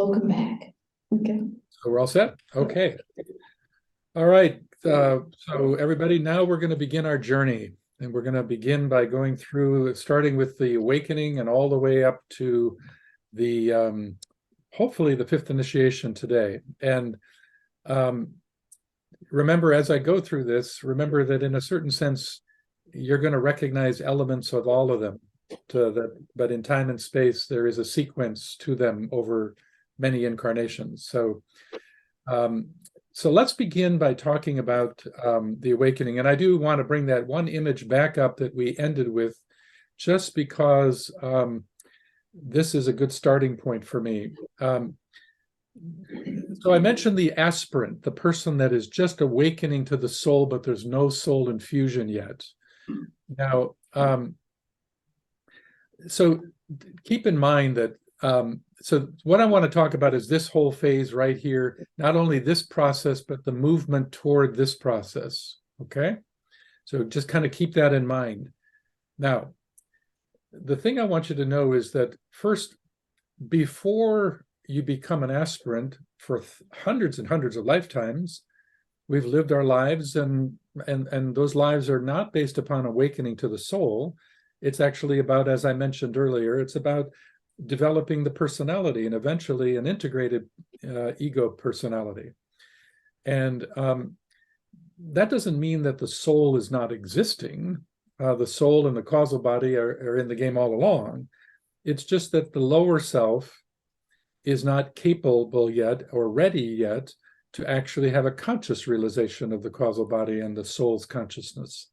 Welcome back. Okay. So we're all set? Okay. All right. So everybody, now we're going to begin our journey. And we're going to begin by going through, starting with the awakening and all the way up to the, hopefully the fifth initiation today. And remember, as I go through this, remember that in a certain sense, you're going to recognize elements of all of them. But in time and space, there is a sequence to them over many incarnations. So let's begin by talking about the awakening. And I do want to bring that one image back up that we ended with, just because this is a good starting point for me. So I mentioned the aspirant, the person that is just awakening to the soul, but there's no soul infusion yet. Now, so keep in mind that so what I want to talk about is this whole phase right here, not only this process, but the movement toward this process, okay? So just kind of keep that in mind. Now, the thing I want you to know is that first, before you become an aspirant, for hundreds and hundreds of lifetimes, we've lived our lives, and those lives are not based upon awakening to the soul. It's actually about, as I mentioned earlier, it's about developing the personality and eventually an integrated ego personality. And that doesn't mean that the soul is not existing. The soul and the causal body are in the game all along. It's just that the lower self is not capable yet or ready yet to actually have a conscious realization of the causal body and the soul's consciousness.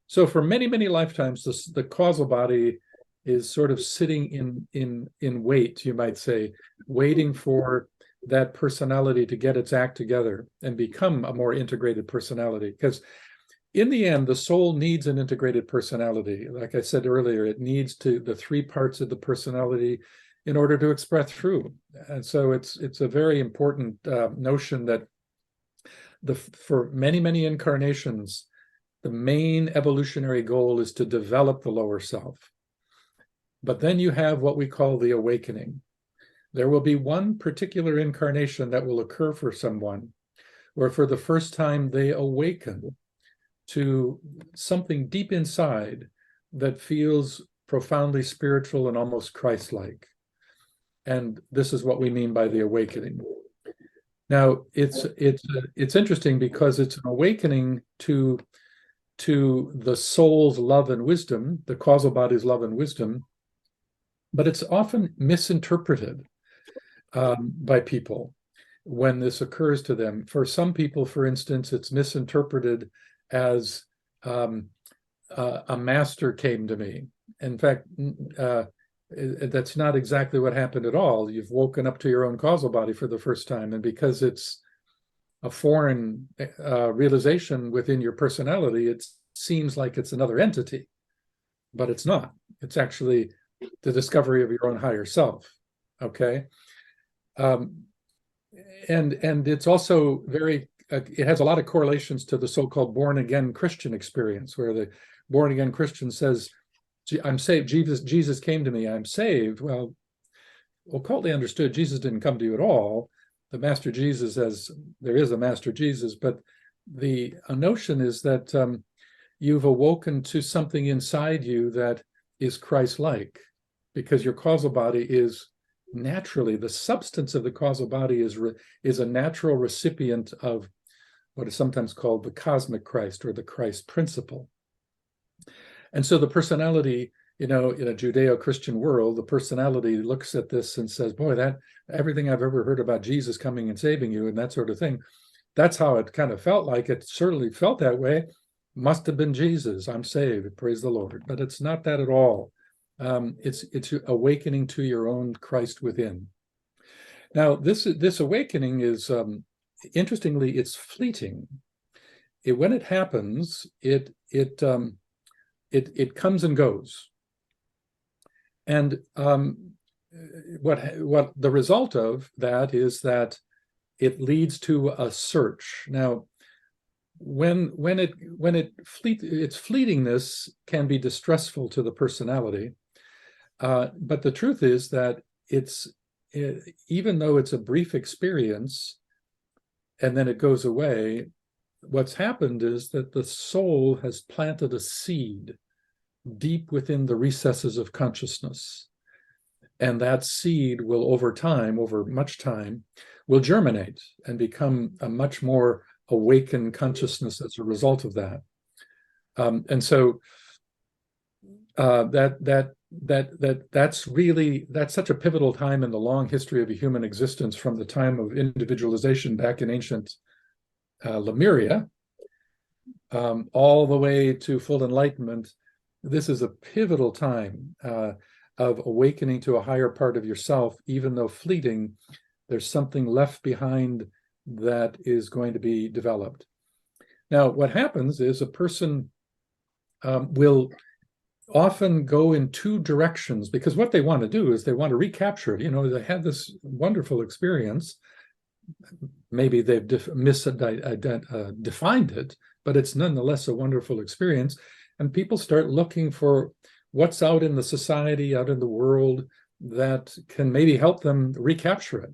So for many, many lifetimes, the causal body is sort of sitting in wait, you might say, waiting for that personality to get its act together and become a more integrated personality. Because in the end, the soul needs an integrated personality. Like I said earlier, it needs the three parts of the personality in order to express through. And so it's a very important notion that for many, many incarnations, the main evolutionary goal is to develop the lower self. But then you have what we call the awakening. There will be one particular incarnation that will occur for someone where for the first time they awaken to something deep inside that feels profoundly spiritual and almost Christ-like. And this is what we mean by the awakening. Now, it's interesting because it's an awakening to the soul's love and wisdom, the causal body's love and wisdom, but it's often misinterpreted by people when this occurs to them. For some people, for instance, it's misinterpreted as a master came to me. In fact, that's not exactly what happened at all. You've woken up to your own causal body for the first time, and because it's a foreign realization within your personality, it seems like it's another entity, but it's not. It's actually the discovery of your own higher self, okay? And it's also it has a lot of correlations to the so-called born-again Christian experience, where the born-again Christian says, I'm saved, Jesus came to me, I'm saved. Well, occultly understood, Jesus didn't come to you at all. The Master Jesus, as there is a Master Jesus, but the notion is that you've awoken to something inside you that is Christ-like, because your causal body is naturally, the substance of the causal body is a natural recipient of what is sometimes called the cosmic Christ or the Christ principle. And so the personality, in a Judeo-Christian world, the personality looks at this and says, boy, that everything I've ever heard about Jesus coming and saving you and that sort of thing, that's how it kind of felt like. It certainly felt that way. Must have been Jesus. I'm saved. Praise the Lord. But it's not that at all. It's awakening to your own Christ within. Now, this awakening is, interestingly, it's fleeting. When it happens, it comes and goes. And what the result of that is that it leads to a search. Now, its fleetingness can be distressful to the personality, but the truth is that even though it's a brief experience and then it goes away, what's happened is that the soul has planted a seed deep within the recesses of consciousness. And that seed will, over time, over much time, will germinate and become a much more awakened consciousness as a result of that. And so that's such a pivotal time in the long history of a human existence, from the time of individualization back in ancient Lemuria, all the way to full enlightenment. This is a pivotal time of awakening to a higher part of yourself. Even though fleeting, there's something left behind that is going to be developed. Now, what happens is a person will often go in two directions, because what they want to do is they want to recapture it. You know, they had this wonderful experience. Maybe they've defined it, but it's nonetheless a wonderful experience. And people start looking for what's out in the society, out in the world, that can maybe help them recapture it.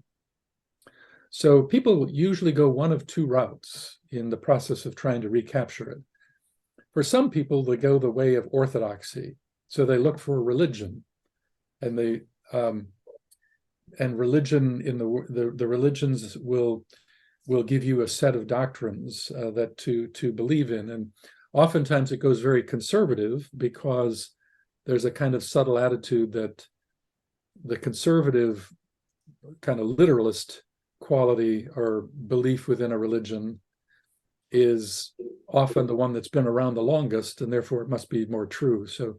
So people usually go one of two routes in the process of trying to recapture it. For some people, they go the way of orthodoxy. So they look for religion, and they and religion in the religions will give you a set of doctrines that to believe in. And oftentimes it goes very conservative, because there's a kind of subtle attitude that the conservative kind of literalist quality or belief within a religion is often the one that's been around the longest, and therefore it must be more true. So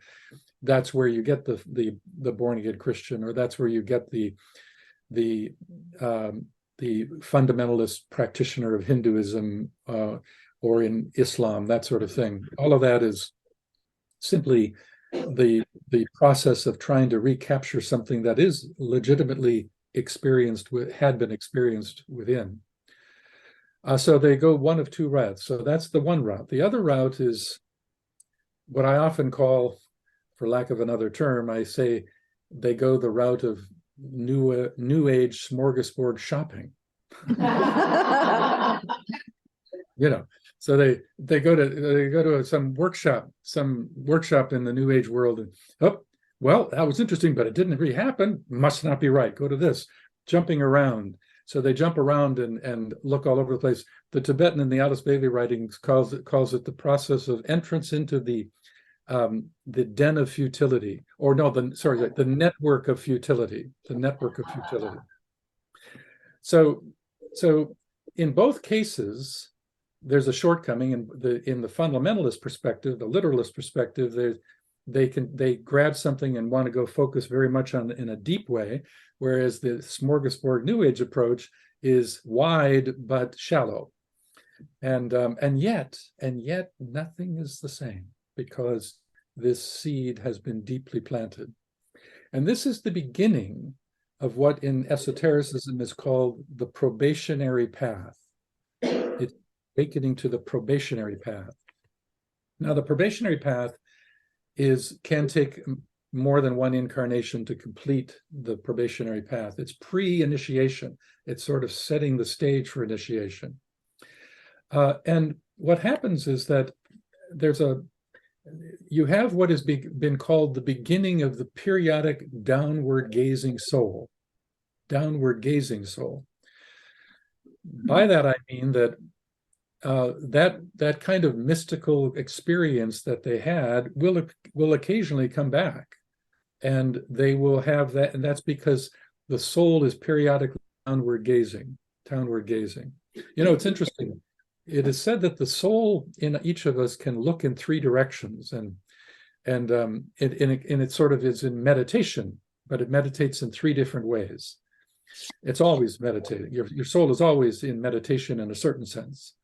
that's where you get the born again Christian, or that's where you get the fundamentalist practitioner of Hinduism or in Islam, that sort of thing. All of that is simply the process of trying to recapture something that is legitimately had been experienced within. So they go one of two routes. So that's the one route. The other route is what I often call, for lack of another term, I say they go the route of new age smorgasbord shopping. You know, so they go to some workshop in the new age world, and oh, well, that was interesting, but it didn't really happen. Must not be right. Go to this. Jumping around. So they jump around and look all over the place. The Tibetan in the Alice Bailey writings calls it the process of entrance into the den of futility, or no, the network of futility. The network of futility. So in both cases, there's a shortcoming. In the fundamentalist perspective, the literalist perspective, they grab something and want to go focus very much on in a deep way, whereas the smorgasbord New Age approach is wide but shallow, and yet nothing is the same, because this seed has been deeply planted, and this is the beginning of what in esotericism is called the probationary path. It's awakening to the probationary path. Now, the probationary path can take more than one incarnation to complete the probationary path. It's pre-initiation. It's sort of setting the stage for initiation. And what happens is that you have what has been called the beginning of the periodic downward gazing soul. Downward gazing soul. By that I mean that that kind of mystical experience that they had will occasionally come back, and they will have that, and that's because the soul is periodically downward gazing. You know, it's interesting. It is said that the soul in each of us can look in three directions, and it sort of is in meditation, but it meditates in three different ways. It's always meditating. Your soul is always in meditation in a certain sense.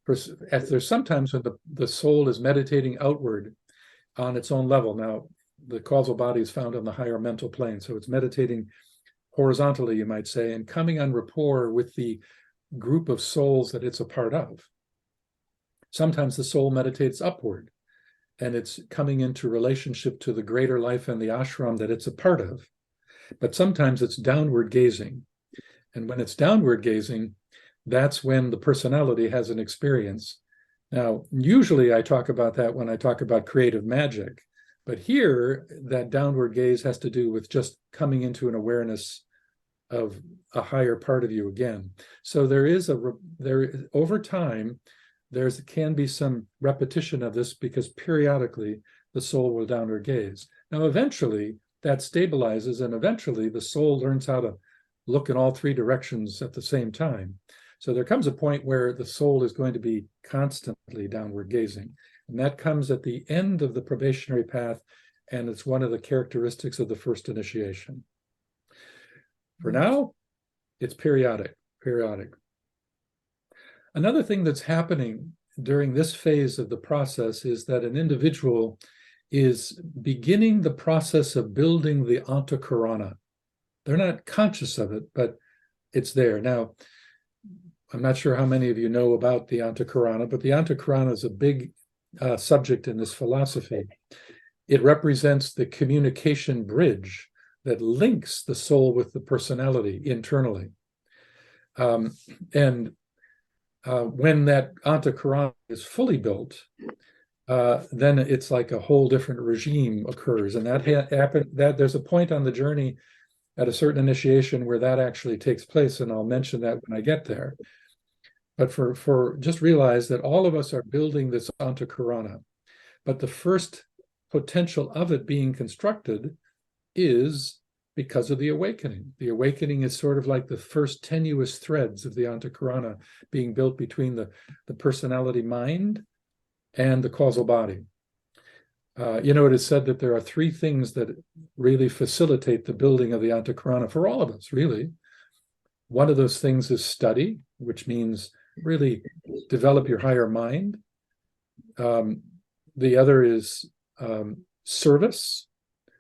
There's sometimes when the soul is meditating outward on its own level. Now, the causal body is found on the higher mental plane, so it's meditating horizontally, you might say, and coming en rapport with the group of souls that it's a part of. Sometimes the soul meditates upward, and it's coming into relationship to the greater life and the ashram that it's a part of. But sometimes it's downward gazing. And when it's downward gazing, that's when the personality has an experience. Now, usually I talk about that when I talk about creative magic. But here, that downward gaze has to do with just coming into an awareness of a higher part of you again. So over time, there can be some repetition of this because periodically the soul will downward gaze. Now, eventually that stabilizes, and eventually the soul learns how to look in all three directions at the same time. So there comes a point where the soul is going to be constantly downward gazing. And that comes at the end of the probationary path, and it's one of the characteristics of the first initiation. For now, it's periodic. Another thing that's happening during this phase of the process is that an individual is beginning the process of building the antakarana. They're not conscious of it, but it's there. Now, I'm not sure how many of you know about the antakarana, but the antakarana is a big subject in this philosophy. It represents the communication bridge that links the soul with the personality internally. When that antakarana is fully built, then it's like a whole different regime occurs. And that there's a point on the journey at a certain initiation where that actually takes place, and I'll mention that when I get there. But for just realize that all of us are building this antakarana, but the first potential of it being constructed is because of the awakening. The awakening is sort of like the first tenuous threads of the antakarana being built between the personality mind and the causal body. It is said that there are three things that really facilitate the building of the antakarana for all of us, really. One of those things is study, which means really develop your higher mind. The other is service,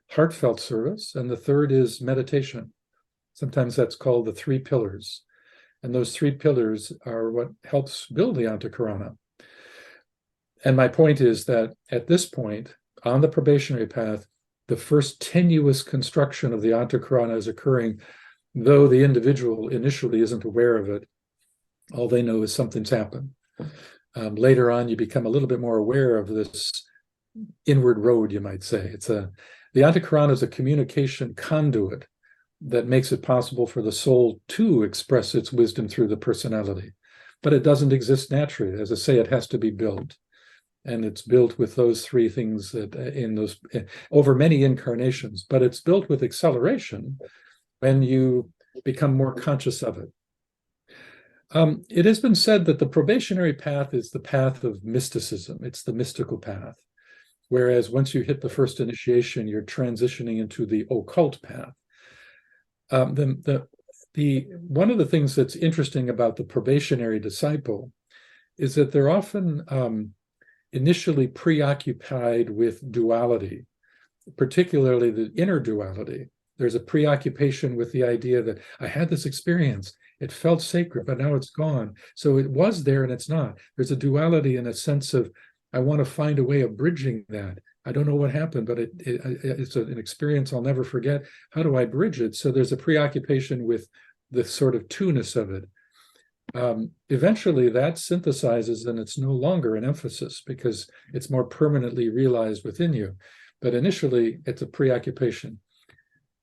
heartfelt service. And the third is meditation. Sometimes that's called the three pillars. And those three pillars are what helps build the antakarana. And my point is that at this point, on the probationary path, the first tenuous construction of the antakarana is occurring, though the individual initially isn't aware of it. All they know is something's happened. Later on, you become a little bit more aware of this inward road, you might say. The antakarana is a communication conduit that makes it possible for the soul to express its wisdom through the personality. But it doesn't exist naturally. As I say, it has to be built. And it's built with those three things over many incarnations. But it's built with acceleration when you become more conscious of it. It has been said that the probationary path is the path of mysticism. It's the mystical path. Whereas once you hit the first initiation, you're transitioning into the occult path. One of the things that's interesting about the probationary disciple is that they're often initially preoccupied with duality, particularly the inner duality. There's a preoccupation with the idea that I had this experience. It felt sacred, but now it's gone. So it was there and it's not. There's a duality in a sense of, I want to find a way of bridging that. I don't know what happened, but it's an experience I'll never forget. How do I bridge it? So there's a preoccupation with the sort of two-ness of it. Eventually that synthesizes and it's no longer an emphasis because it's more permanently realized within you. But initially it's a preoccupation.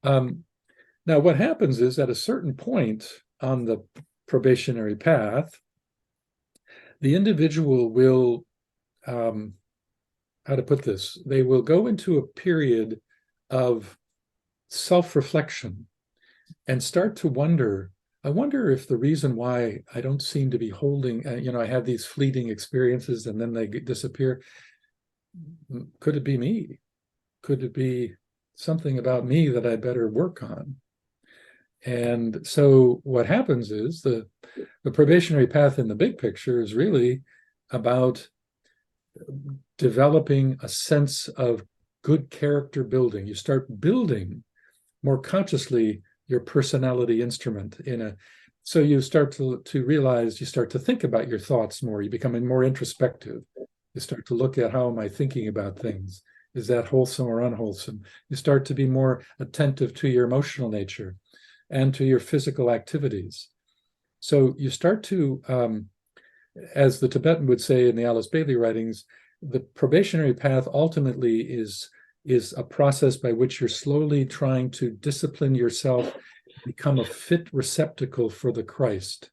Now what happens is at a certain point on the probationary path, the individual will, how to put this, they will go into a period of self-reflection and start to wonder, I wonder if the reason why I don't seem to be holding, I have these fleeting experiences and then they disappear. Could it be me? Could it be something about me that I better work on? And so what happens is the probationary path in the big picture is really about developing a sense of good character building. You start building more consciously your personality instrument so you start to realize, you start to think about your thoughts more. You become more introspective. You start to look at how am I thinking about things. Is that wholesome or unwholesome? You start to be more attentive to your emotional nature and to your physical activities. So you start to, as the Tibetan would say in the Alice Bailey writings, the probationary path ultimately is a process by which you're slowly trying to discipline yourself, become a fit receptacle for the Christ.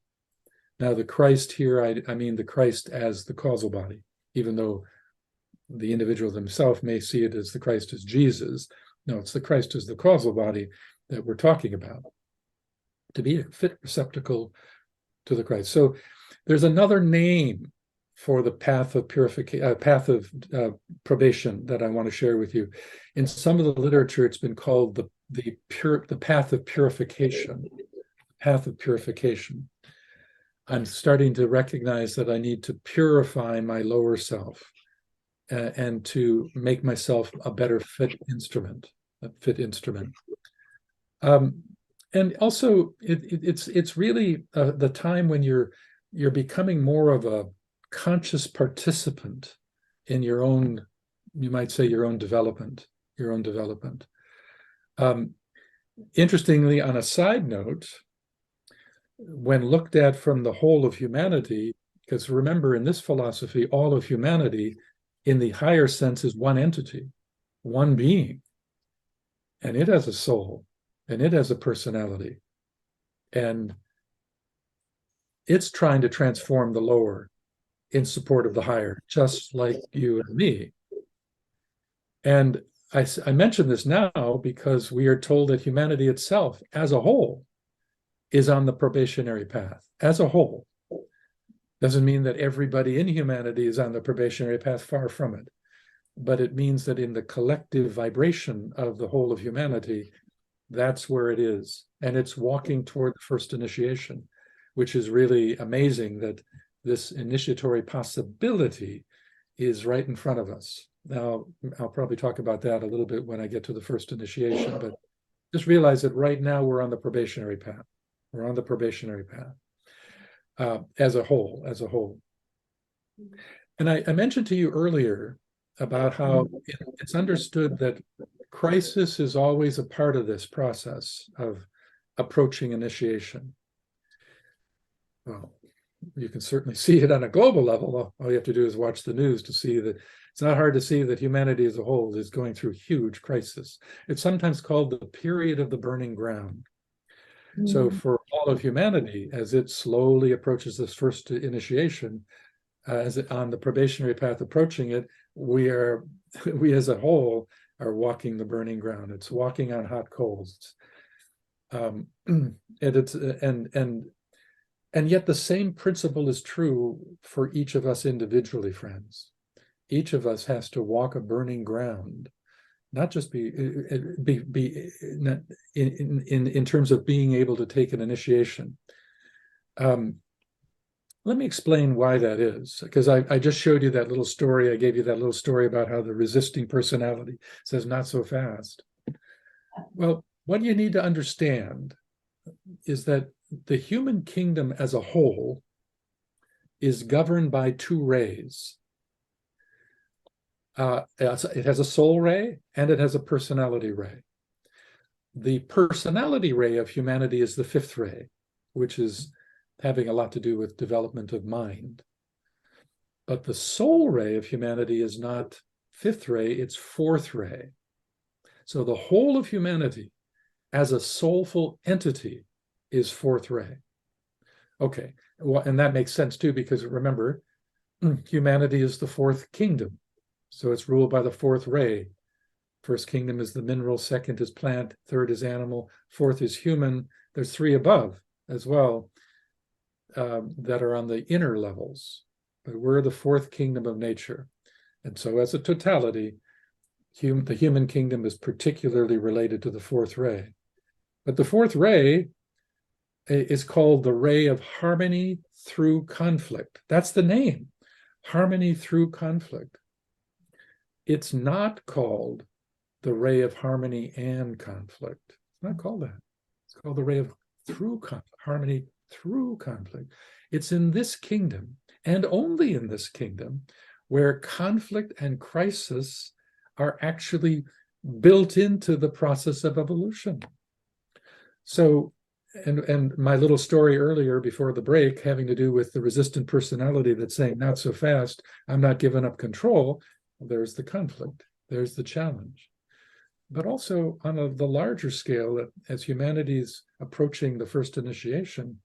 Now, the Christ here, I mean the Christ as the causal body, even though the individual himself may see it as the Christ as Jesus. No, it's the Christ as the causal body that we're talking about, to be a fit receptacle to the Christ. So there's another name for the path of purification, path of probation that I want to share with you. In some of the literature, it's been called the path of purification. Path of purification. I'm starting to recognize that I need to purify my lower self and to make myself a better fit instrument. And also, it's really the time when you're becoming more of a conscious participant in your own, you might say, your own development. Interestingly, on a side note, when looked at from the whole of humanity, because remember, in this philosophy, all of humanity, in the higher sense, is one entity, one being, and it has a soul, and it has a personality, and it's trying to transform the lower in support of the higher, just like you and me. And I mention this now because we are told that humanity itself, as a whole, is on the probationary path. As a whole. Doesn't mean that everybody in humanity is on the probationary path, far from it. But it means that in the collective vibration of the whole of humanity, that's where it is. And it's walking toward the first initiation, which is really amazing that this initiatory possibility is right in front of us. Now, I'll probably talk about that a little bit when I get to the first initiation, but just realize that right now we're on the probationary path. We're on the probationary path as a whole. And I mentioned to you earlier about how it's understood that crisis is always a part of this process of approaching initiation. Well, you can certainly see it on a global level. All you have to do is watch the news to see that it's not hard to see that humanity as a whole is going through huge crisis. It's sometimes called the period of the burning ground. So for all of humanity, as it slowly approaches this first initiation, as it, on the probationary path approaching it, we as a whole are walking the burning ground. It's walking on hot coals. And yet the same principle is true for each of us individually, friends. Each of us has to walk a burning ground, not just in terms of being able to take an initiation. Let me explain why that is, because I just showed you that little story. I gave you that little story about how the resisting personality says, not so fast. Well, what you need to understand is that the human kingdom as a whole is governed by two rays. It has a soul ray and it has a personality ray. The personality ray of humanity is the fifth ray, which is having a lot to do with development of mind. But the soul ray of humanity is not fifth ray, it's fourth ray. So the whole of humanity as a soulful entity is fourth ray. Okay, well, and that makes sense too, because remember, humanity is the fourth kingdom. So it's ruled by the fourth ray. First kingdom is the mineral, second is plant, third is animal, fourth is human. There's three above as well that are on the inner levels. But we're the fourth kingdom of nature. And so as a totality, the human kingdom is particularly related to the fourth ray. But the fourth ray is called the ray of harmony through conflict. That's the name, harmony through conflict. It's not called the ray of harmony and conflict. It's not called that. It's called the ray of through conflict, harmony through conflict. It's in this kingdom, and only in this kingdom, where conflict and crisis are actually built into the process of evolution. So, and my little story earlier before the break having to do with the resistant personality that's saying, not so fast, I'm not giving up control. There's the conflict, there's the challenge. But also on the larger scale, as humanity's approaching the first initiation,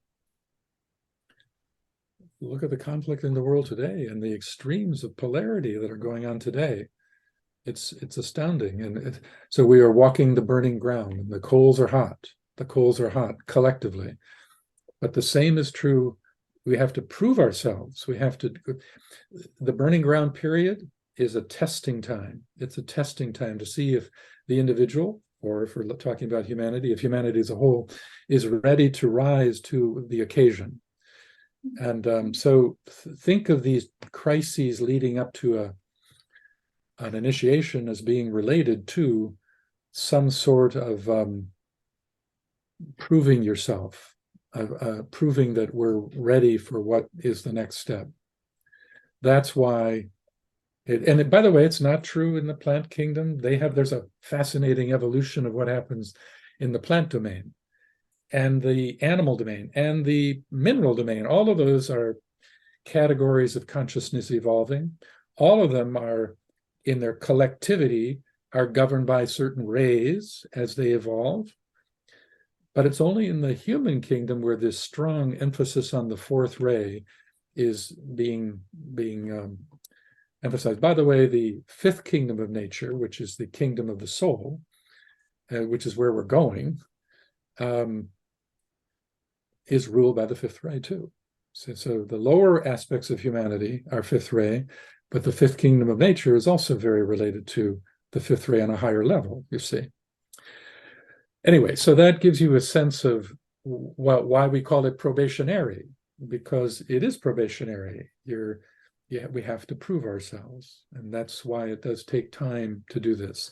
look at the conflict in the world today and the extremes of polarity that are going on today. It's astounding. And so we are walking the burning ground, and the coals are hot. The coals are hot collectively. But the same is true. We have to prove ourselves. We have to, the burning ground period is a testing time. It's a testing time to see if the individual, or if we're talking about humanity, if humanity as a whole is ready to rise to the occasion. And so think of these crises leading up to an initiation as being related to some sort of proving yourself, proving that we're ready for what is the next step. That's why, by the way, it's not true in the plant kingdom. There's a fascinating evolution of what happens in the plant domain and the animal domain and the mineral domain. All of those are categories of consciousness evolving. All of them are, in their collectivity, are governed by certain rays as they evolve. But it's only in the human kingdom where this strong emphasis on the fourth ray is being emphasized. By the way, the fifth kingdom of nature, which is the kingdom of the soul, which is where we're going, is ruled by the fifth ray too. So the lower aspects of humanity are fifth ray, but the fifth kingdom of nature is also very related to the fifth ray on a higher level, you see. Anyway, so that gives you a sense of why we call it probationary, because it is probationary. We have to prove ourselves, and that's why it does take time to do this.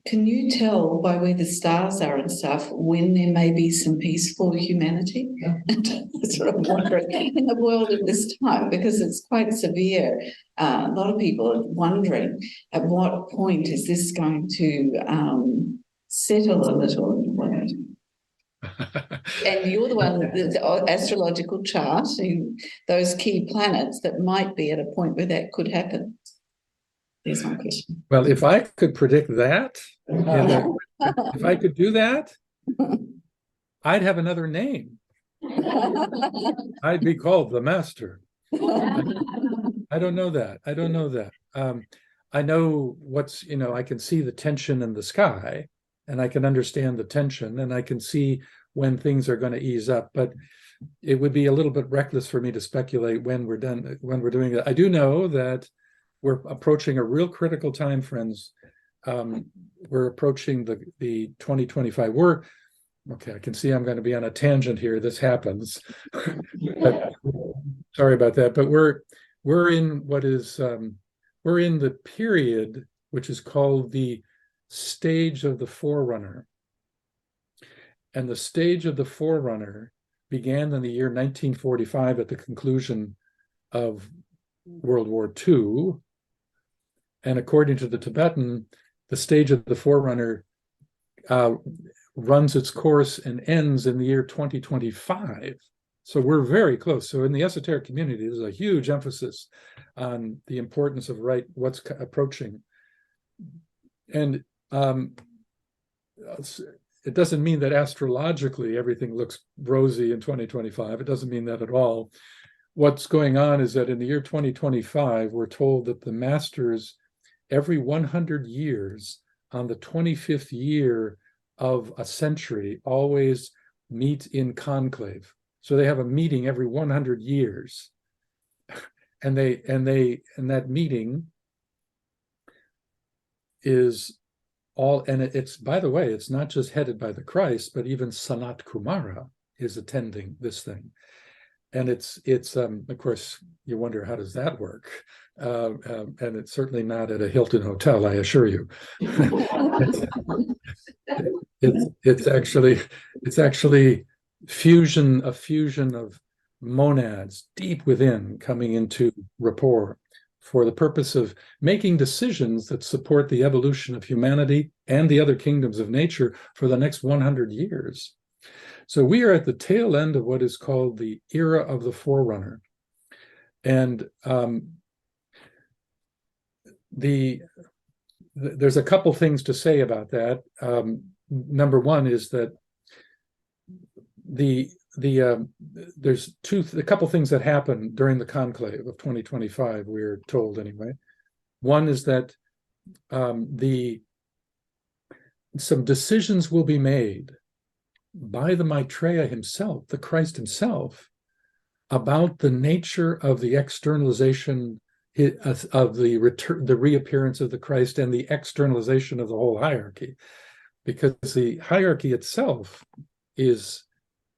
Can you tell by where the stars are and stuff when there may be some peaceful humanity? Yeah. That's what I'm wondering in the world at this time, because it's quite severe. A lot of people are wondering at what point is this going to settle a little. And you're the one, the astrological chart, those key planets that might be at a point where that could happen. There's my question. Well, if I could predict that, if I could do that, I'd have another name. I'd be called the Master. I don't know that. I don't know that. I know I can see the tension in the sky, and I can understand the tension, and I can see when things are going to ease up. But it would be a little bit reckless for me to speculate when we're done, when we're doing it. I do know that we're approaching a real critical time, friends. We're approaching the 2025. Okay, I can see I'm going to be on a tangent here. This happens. Sorry about that. But we're in we're in the period which is called the stage of the forerunner. And the stage of the forerunner began in the year 1945 at the conclusion of World War II. And according to the Tibetan, the stage of the forerunner runs its course and ends in the year 2025. So we're very close. So in the esoteric community, there's a huge emphasis on the importance of what's approaching. And it doesn't mean that astrologically everything looks rosy in 2025. It doesn't mean that at all. What's going on is that in the year 2025, we're told that the masters, every 100 years, on the 25th year of a century, always meet in conclave. So they have a meeting every 100 years. And that meeting is all, and it's, by the way, it's not just headed by the Christ, but even Sanat Kumara is attending this thing. And it's of course, you wonder, how does that work? And it's certainly not at a Hilton hotel, I assure you. It's actually a fusion of monads deep within coming into rapport for the purpose of making decisions that support the evolution of humanity and the other kingdoms of nature for the next 100 years. So we are at the tail end of what is called the era of the forerunner. And there's a couple things to say about that. Number one is that there's a couple things that happen during the conclave of 2025, we're told anyway. One is that some decisions will be made by the Maitreya himself, the Christ himself, about the nature of the externalization of the reappearance of the Christ and the externalization of the whole hierarchy, because the hierarchy itself is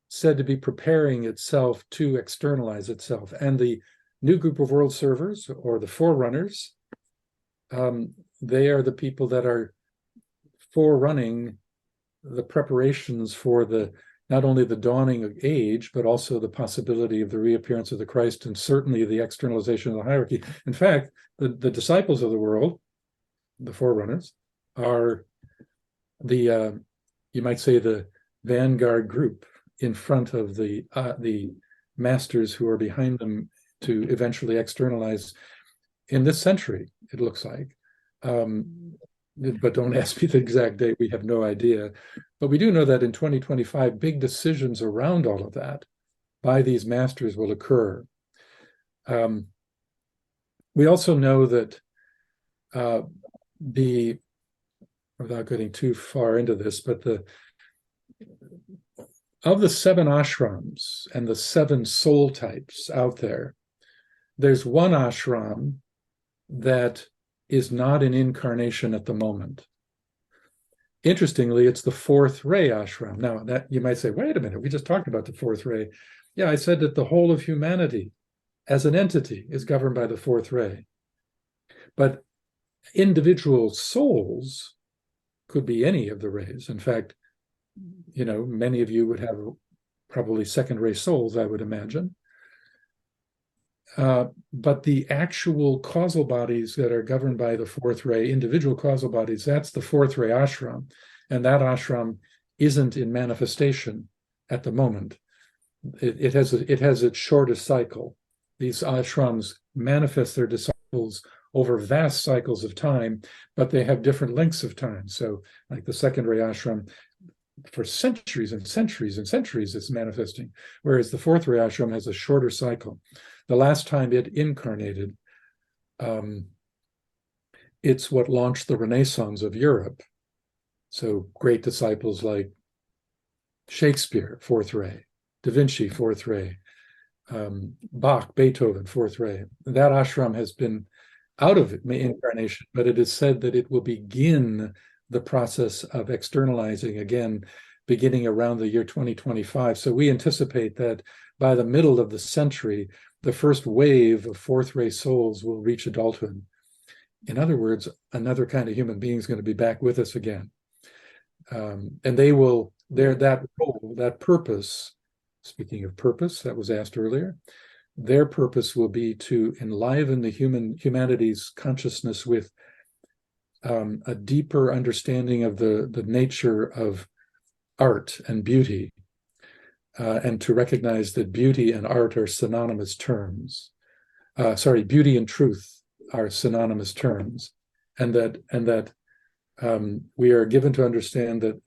said to be preparing itself to externalize itself. And the new group of world servers, or the forerunners, they are the people that are forerunning the preparations for not only the dawning of age, but also the possibility of the reappearance of the Christ, and certainly the externalization of the hierarchy. In fact, the disciples of the world, the forerunners, are you might say, the vanguard group in front of the masters who are behind them to eventually externalize in this century, it looks like. But don't ask me the exact date, we have no idea. But we do know that in 2025, big decisions around all of that by these masters will occur. We also know that without getting too far into this, but of the 7 ashrams and the 7 soul types out there, there's one ashram that is not in incarnation at the moment. Interestingly, it's the 4th ray ashram. Now, that you might say, wait a minute, we just talked about the 4th ray. Yeah, I said that the whole of humanity as an entity is governed by the 4th ray. But individual souls could be any of the rays. In fact, many of you would have probably 2nd ray souls, I would imagine. But the actual causal bodies that are governed by the 4th ray, individual causal bodies, that's the 4th ray ashram. And that ashram isn't in manifestation at the moment. It has its shortest cycle. These ashrams manifest their disciples over vast cycles of time, but they have different lengths of time. So like the 2nd ray ashram, for centuries and centuries and centuries it's manifesting, whereas the 4th ray ashram has a shorter cycle. The last time it incarnated, it's what launched the Renaissance of Europe. So great disciples like Shakespeare, 4th ray, Da Vinci, 4th ray, Bach, Beethoven, 4th ray. That ashram has been out of incarnation, but it is said that it will begin the process of externalizing again, beginning around the year 2025. So we anticipate that by the middle of the century, the first wave of 4th ray souls will reach adulthood. In other words, another kind of human being is going to be back with us again. And that role, that purpose, speaking of purpose, that was asked earlier, their purpose will be to enliven the humanity's consciousness with a deeper understanding of the nature of art and beauty, and to recognize that beauty and art are synonymous terms. Beauty and truth are synonymous terms, and that we are given to understand that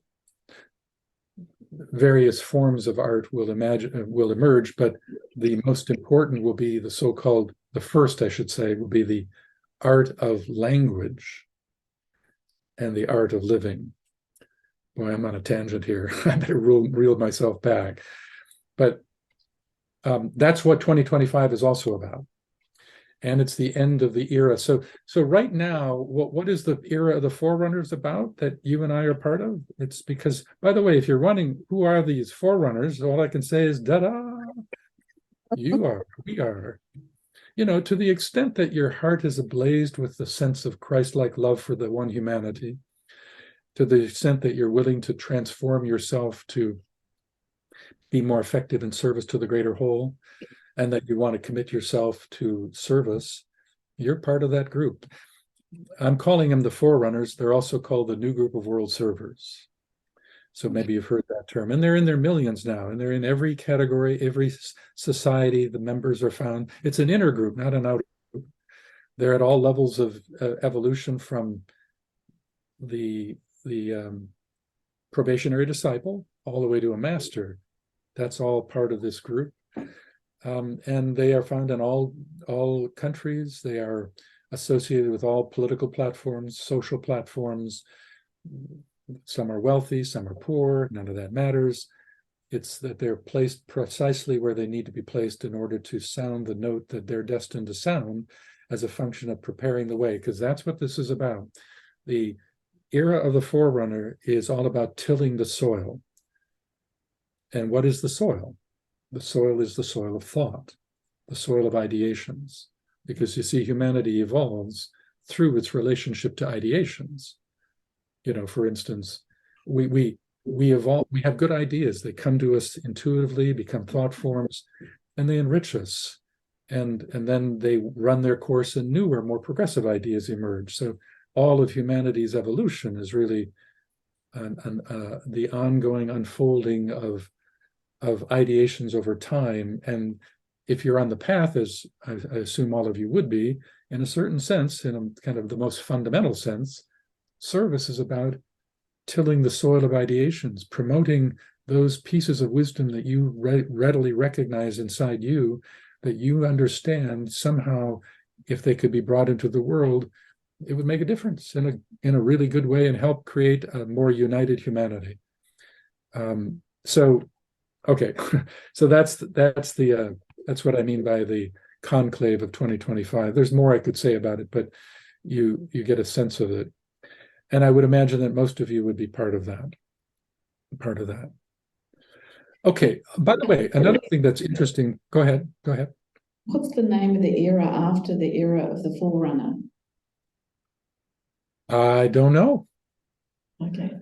various forms of art will emerge, but the most important will be the first, I should say, will be the art of language and the art of living. Boy, I'm on a tangent here. I better reel myself back. But that's what 2025 is also about. And it's the end of the era. So right now, what is the era of the forerunners about that you and I are part of? It's because, by the way, if you're wondering who are these forerunners, all I can say is, da-da, you are, we are. To the extent that your heart is ablazed with the sense of Christ-like love for the one humanity, to the extent that you're willing to transform yourself to be more effective in service to the greater whole, and that you want to commit yourself to service, You're part of that group. I'm calling them the forerunners. They're also called the new group of world servers. So maybe you've heard that term. And they're in their millions now, and they're in every category, every society. The members are found. It's an inner group, not an outer group. They're at all levels of evolution, from the probationary disciple all the way to a master. That's all part of this group. And they are found in all countries. They are associated with all political platforms, social platforms. Some are wealthy, some are poor, none of that matters. It's that they're placed precisely where they need to be placed in order to sound the note that they're destined to sound, as a function of preparing the way, because that's what this is about. The era of the forerunner is all about tilling the soil. And what is the soil? The soil is the soil of thought, the soil of ideations, because you see, humanity evolves through its relationship to ideations. You know, for instance, we evolve, we have good ideas. They come to us intuitively, become thought forms, and they enrich us. And then they run their course, and newer, more progressive ideas emerge. So all of humanity's evolution is really the ongoing unfolding of ideations over time. And if you're on the path, as I assume all of you would be, in a certain sense, in a kind of the most fundamental sense, service is about tilling the soil of ideations, promoting those pieces of wisdom that you readily recognize inside you, that you understand somehow, if they could be brought into the world, it would make a difference in a really good way and help create a more united humanity. Okay, so that's what I mean by the conclave of 2025. There's more I could say about it, but you get a sense of it. And I would imagine that most of you would be part of that. Okay, by the way, another thing that's interesting, go ahead. What's the name of the era after the era of the forerunner? I don't know. Okay.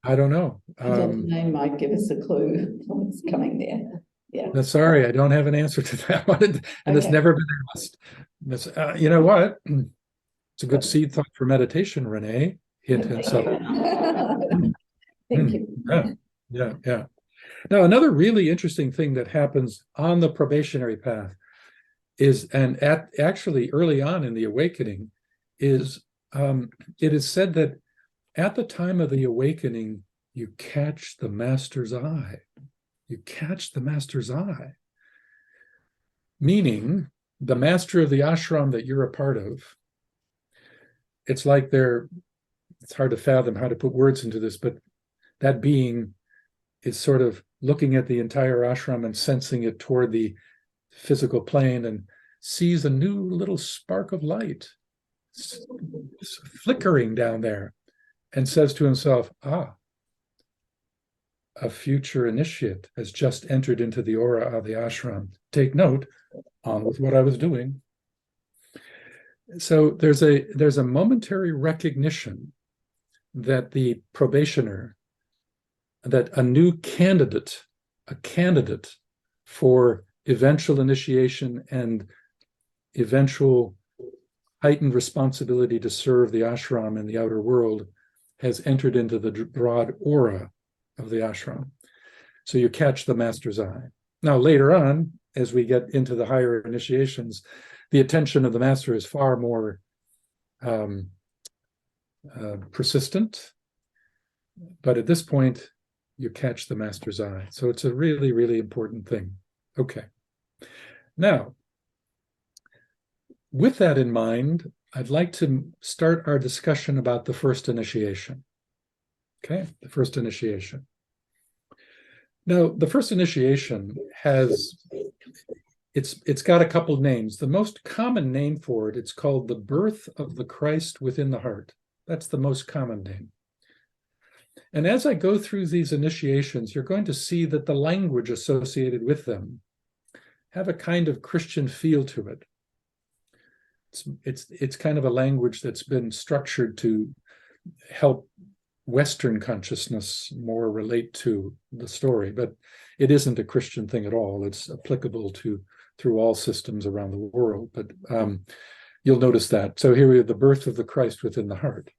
I don't know. The name might give us a clue what's coming there. Yeah. Sorry, I don't have an answer to that one, and okay. It's never been asked. You know what? It's a good seed thought for meditation, Renee. Hint, subtle. Thank you. Yeah. Now, another really interesting thing that happens on the probationary path is, and actually early on in the awakening, is it is said that at the time of the awakening, you catch the master's eye. You catch the master's eye. Meaning, the master of the ashram that you're a part of, it's like it's hard to fathom how to put words into this, but that being is sort of looking at the entire ashram and sensing it toward the physical plane, and sees a new little spark of light flickering down there, and says to himself, a future initiate has just entered into the aura of the ashram. Take note, on with what I was doing. So there's a momentary recognition that the probationer, that a new candidate, for eventual initiation and eventual heightened responsibility to serve the ashram in the outer world, has entered into the broad aura of the ashram. So you catch the master's eye. Now, later on, as we get into the higher initiations, the attention of the master is far more persistent. But at this point, you catch the master's eye. So it's a really, really important thing. Okay. Now, with that in mind, I'd like to start our discussion about the first initiation. Okay, the first initiation. Now, the first initiation it's got a couple names. The most common name for it, it's called the birth of the Christ within the heart. That's the most common name. And as I go through these initiations, you're going to see that the language associated with them have a kind of Christian feel to it. It's kind of a language that's been structured to help Western consciousness more relate to the story, but it isn't a Christian thing at all. It's applicable through all systems around the world. But you'll notice that. So here we have the birth of the Christ within the heart.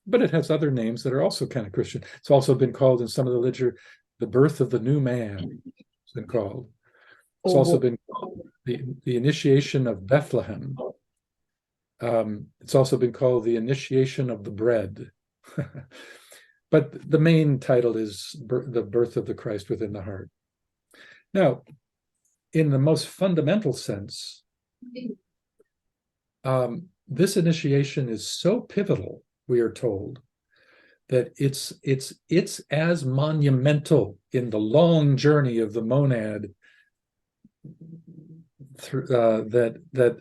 But it has other names that are also kind of Christian. It's also been called in some of the literature, the birth of the new man. It's been called. It's also been called the initiation of Bethlehem. It's also been called the initiation of the bread. But the main title is the birth of the Christ within the heart. Now, in the most fundamental sense, this initiation is so pivotal, we are told, that it's as monumental in the long journey of the monad through, that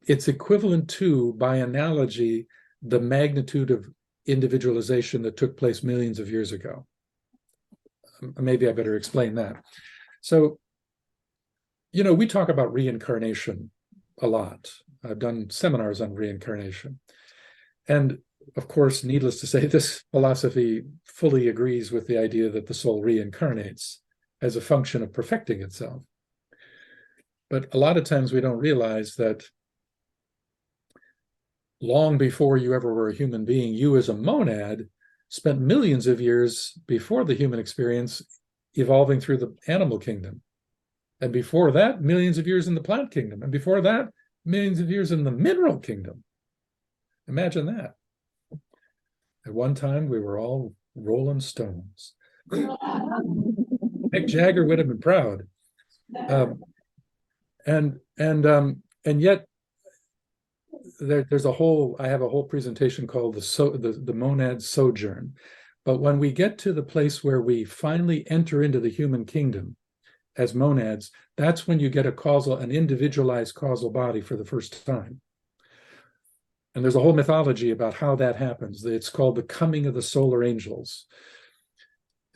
it's equivalent to, by analogy, the magnitude of individualization that took place millions of years ago. Maybe I better explain that. So, we talk about reincarnation a lot. I've done seminars on reincarnation. And of course, needless to say, this philosophy fully agrees with the idea that the soul reincarnates as a function of perfecting itself. But a lot of times we don't realize that long before you ever were a human being, you as a monad spent millions of years before the human experience evolving through the animal kingdom. And before that, millions of years in the plant kingdom. And before that, millions of years in the mineral kingdom. Imagine that. At one time, we were all rolling stones. Mick Jagger would have been proud. And yet, there's I have a whole presentation called the monad sojourn. But when we get to the place where we finally enter into the human kingdom as monads, that's when you get an individualized causal body for the first time. And there's a whole mythology about how that happens. It's called the coming of the solar angels.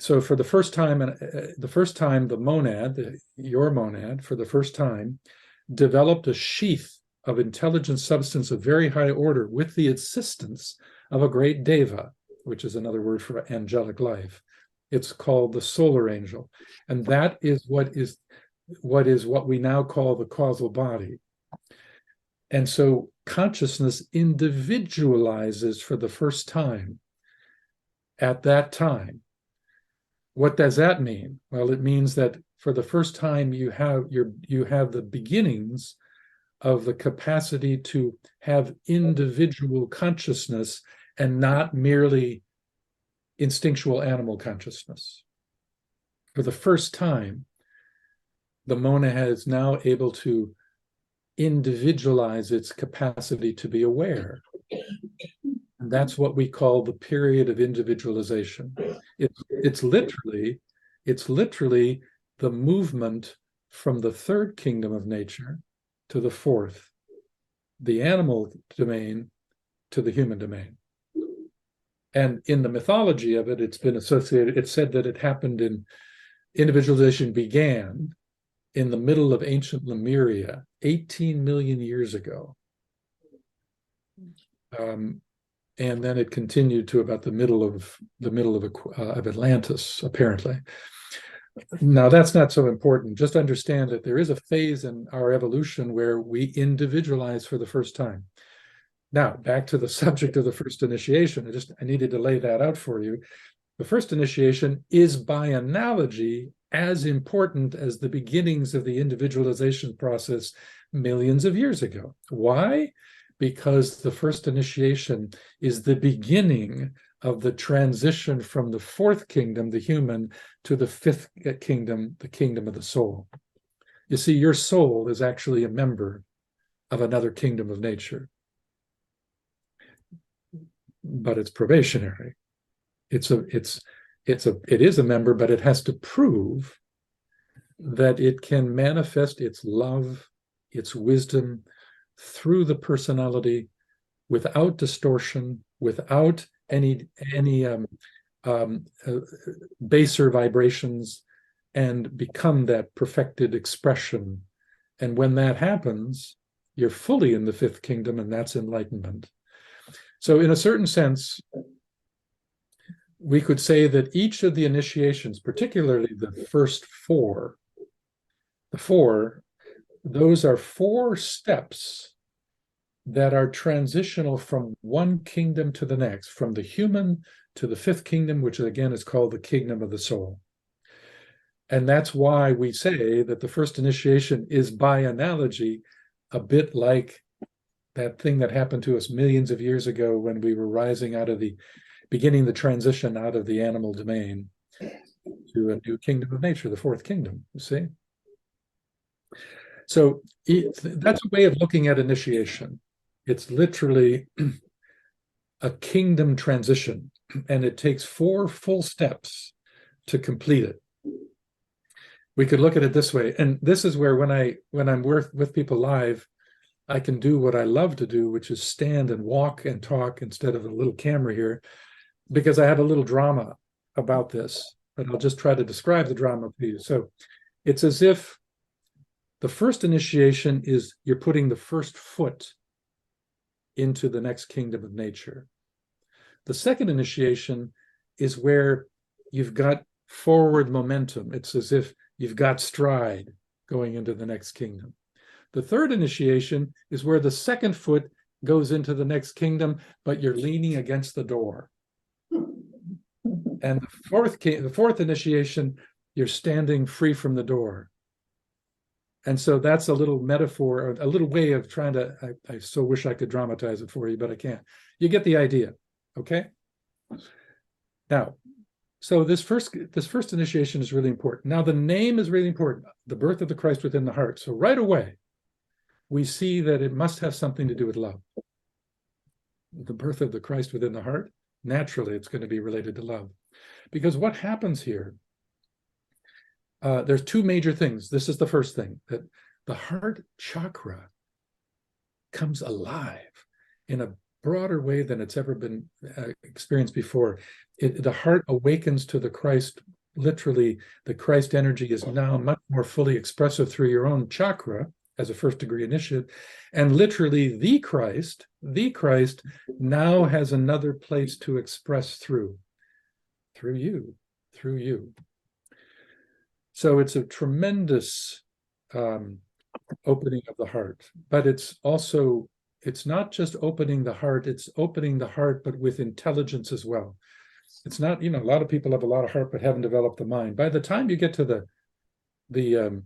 So for the first time, the monad, your monad, for the first time, developed a sheath of intelligent substance of very high order with the assistance of a great deva, which is another word for angelic life. It's called the solar angel. And that is what we now call the causal body. And so consciousness individualizes for the first time at that time. What does that mean? Well, it means that for the first time you have the beginnings of the capacity to have individual consciousness and not merely instinctual animal consciousness. For the first time, the monad is now able to individualize its capacity to be aware. And that's what we call the period of individualization. It's literally the movement from the third kingdom of nature to the fourth, the animal domain to the human domain. And in the mythology of it, it's said that it happened individualization began in the middle of ancient Lemuria, 18 million years ago. And then it continued to about the middle of Atlantis, apparently. Now, that's not so important. Just understand that there is a phase in our evolution where we individualize for the first time. Now, back to the subject of the first initiation. I needed to lay that out for you. The first initiation is, by analogy, as important as the beginnings of the individualization process millions of years ago. Why? Because the first initiation is the beginning of the transition from the fourth kingdom, the human, to the fifth kingdom, the kingdom of the soul. You see, your soul is actually a member of another kingdom of nature. But it's probationary. It is a member, but it has to prove that it can manifest its love, its wisdom through the personality without distortion, without any baser vibrations, and become that perfected expression. And when that happens, you're fully in the fifth kingdom, and that's enlightenment. So in a certain sense, we could say that each of the initiations, particularly the first four, those are 4 steps that are transitional from one kingdom to the next, from the human to the fifth kingdom, which again is called the kingdom of the soul. And that's why we say that the first initiation is, by analogy, a bit like that thing that happened to us millions of years ago when we were rising out of beginning the transition out of the animal domain to a new kingdom of nature, the fourth kingdom, you see? So that's a way of looking at initiation. It's literally a kingdom transition, and it takes 4 full steps to complete it. We could look at it this way, and this is where when I'm with people live, I can do what I love to do, which is stand and walk and talk instead of a little camera here, because I have a little drama about this, but I'll just try to describe the drama for you. So it's as if the first initiation is you're putting the first foot into the next kingdom of nature. The second initiation is where you've got forward momentum. It's as if you've got stride going into the next kingdom. The third initiation is where the second foot goes into the next kingdom, but you're leaning against the door. And the fourth initiation, you're standing free from the door. And so that's a little metaphor, a little way of trying to, I so wish I could dramatize it for you, but I can't. You get the idea, okay? Now, so this first initiation is really important. Now, the name is really important, the birth of the Christ within the heart. So right away, we see that it must have something to do with love. The birth of the Christ within the heart, naturally, it's going to be related to love. Because what happens here, there's 2 major things. This is the first thing, that the heart chakra comes alive in a broader way than it's ever been experienced before. The heart awakens to the Christ. Literally, the Christ energy is now much more fully expressive through your own chakra as a first degree initiate. And literally, the Christ now has another place to express through you. So it's a tremendous opening of the heart, but it's not just opening the heart, it's opening the heart, but with intelligence as well. It's not, a lot of people have a lot of heart, but haven't developed the mind. By the time you get to the